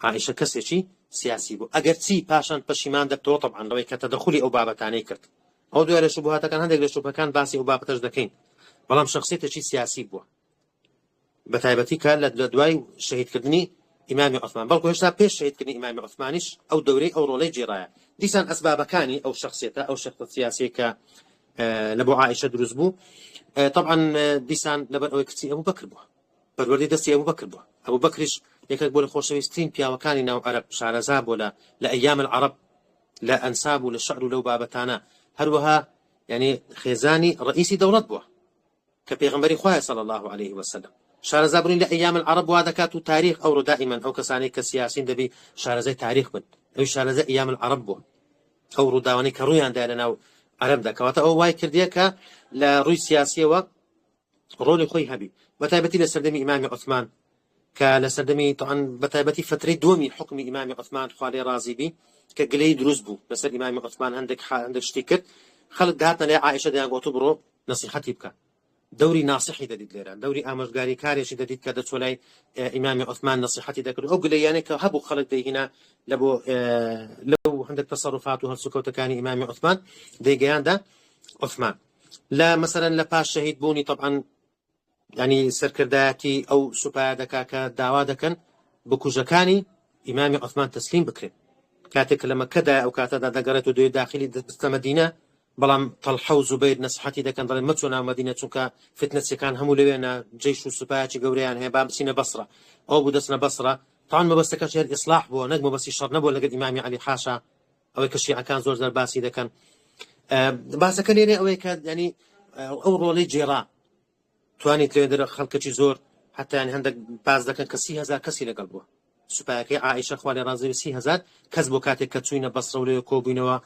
عائشة كسيشي سياسي بو أجر تي باشان بشيمان دكتور طبعا لو كتدخلي أو بابا تاني كرت أو دوالي شبهات كان هندق لشبه كان باسي أو بابا تجدكين بلام شخصيتي شي سياسي بو بتايبتي كان لدواي شهيد كردني إمام عثمان بلكو هشتا بيش شهيد كردني إمام عثمانيش أو دوري أو رولي جيرايا ديسان أسباب كاني أو شخصيته أو شخصية سياسية ك لبو عائشة دروزبو طبعا ديسان لبن أو كتي أبو بكر بو بالوردي دستي أبو بكر بو أبو بكرش يكاد بقول خوشويستين بيا وكان ناو عرب شعرزاب ولا لأيام العرب لا أنساب ولا الشعر لو بابتانا هروها يعني خزاني رئيسي دولة بو كبيغمبري خواه صلى الله عليه وسلم شارزابوني لأيام العرب وهذا كاتو تاريخ أو دائما أو كساني كسياسين دبي شارزي تاريخ بن أو شارزي أيام العرب بو أو رداواني كرويان دالنا عرب دا كواتا أو واي كرديكا لروي سياسية و رولي خوي هبي بتايبتي لسردمي إمام عثمان كلسردمي طبعا بتايبتي فترة دومي حكم إمام عثمان خوالي رازي بي كقلي دروز بو لسر إمام عثمان عندك شتيكر خلق دهاتنا لي عائشة ديان قوتو برو نصيحتي بك دوري ناصحي دديد ليران دوري آمرجاري كاريشي دديد كدت ولاي إمام عثمان نصيحتي ذكر أو قلي يعني كهبو خلق دي هنا لبو لو عندك تصرفات وهالسكوت كان إمام عثمان دي جيان ده عثمان لا مثلا لباش شهيد بوني طبعا يعني سركرداتي أو سبادك كدعوادك بكوجكاني إمام عثمان تسليم بكري كاتك لما كدا أو كاتا دقرت ودوي داخلي دست مدينة بلام طلحة وزبير نصحتي دا كان ضل متونا مدينة تونكا فتنة سكان همو لوينا جيش وسباتي قوريان هي باب سينا بصرة أو بدسنا بصرة طبعا ما بس كان شيء إصلاح بو نجم بس الشر نبو لقد إمامي علي حاشا أو كشيعة كان زور زر باسي دا كان باسا كان يعني أو يعني أو رولي جيران تواني تليدر خلقتي زور حتى يعني عندك باز دا كان كسي هزار كسي لقلبه سباكي عائشة خوالي رازي بسي هزار كذبو كاتك كتسوين بصرة ولي كوبينوا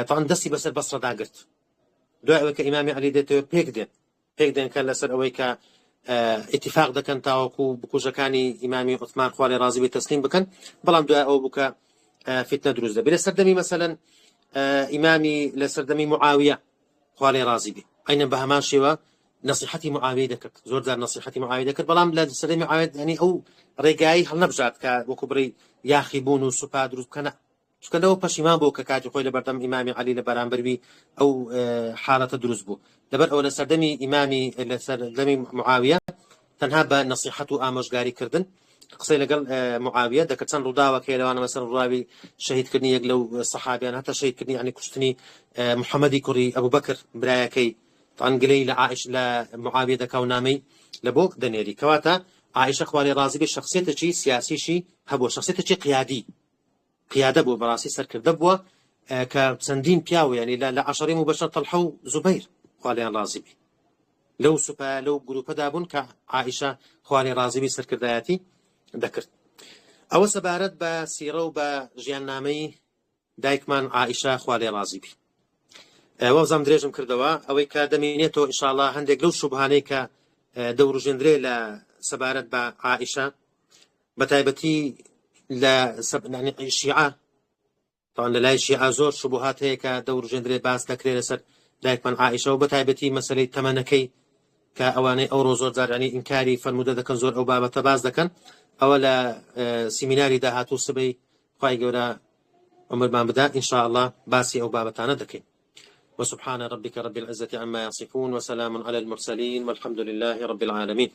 طبعا دستي بس البصرة داقرت دعوة كإمامي علي ديتو بيكدن كان لسر أويك اتفاق دا كان تاوكو بكوجا كاني إمامي عثمان خوالي رازي بتسليم بكن بلان دعاء أو بك فتنة دروز دا بلا سردمي مثلا إمامي لسردمي معاوية خوالي رازي بي أين بهمان شوا نصيحتي معاوية دكرت زور دار نصيحتي معاوية دكرت بلام لا سردمي معاوية يعني أو ريقاي هل نبجات كوكبري ياخيبون وسوبا دروز كان شكون لو باشيمان بو كاتي خوي لبردم إمامي علي لبرامبر بي أو حالة دروز بو لبر أو لسردمي إمامي لسردمي معاوية تنها نصيحته آموشگاري كردن قصي لقل معاوية دكتن رضاوة كيلوانا مثلا رضاوي شهيد كرني يقلو الصحابي أنا حتى شهيد كرني يعني كشتني محمدي كوري أبو بكر برايكي طبعا قلي لعائش لمعاوية دكاونامي لبو دنيري كواتا عائشة خوالي رازي بشخصيته شي سياسي شي هبو شخصيته شي قيادي قيادة بو براسي سركر دبوة كسندين بياو يعني لا عشرين مباشرة طلحو زبير خوالي رازي بي لو سبا لو جروب دابون كعائشة خوالي رازي بي سركر داياتي ذكرت أو سبارت بسيرة وبجيان نامي دايكمان عائشة خوالي رازي بي وزام دريجم كردوا أو كدمينيتو إن شاء الله هندق لو شبهاني كدور جندري لسبارت بعائشة بتايبتي لا يعني الشيعة طبعا لا الشيعة زور شبهات هيك دور جندري باس تكرير سر دايكمان عائشة وبتايبتي مسألة تمنكي كأواني أو روزور زار يعني إنكاري فالمدة كان زور أو بابا تباز دكان أو لا سيميناري دا هاتو سبي خواهي قولا عمر ما بدا إن شاء الله باسي أو بابا تانا دكي وسبحان ربك رب العزة عما يصفون وسلام على المرسلين والحمد لله رب العالمين.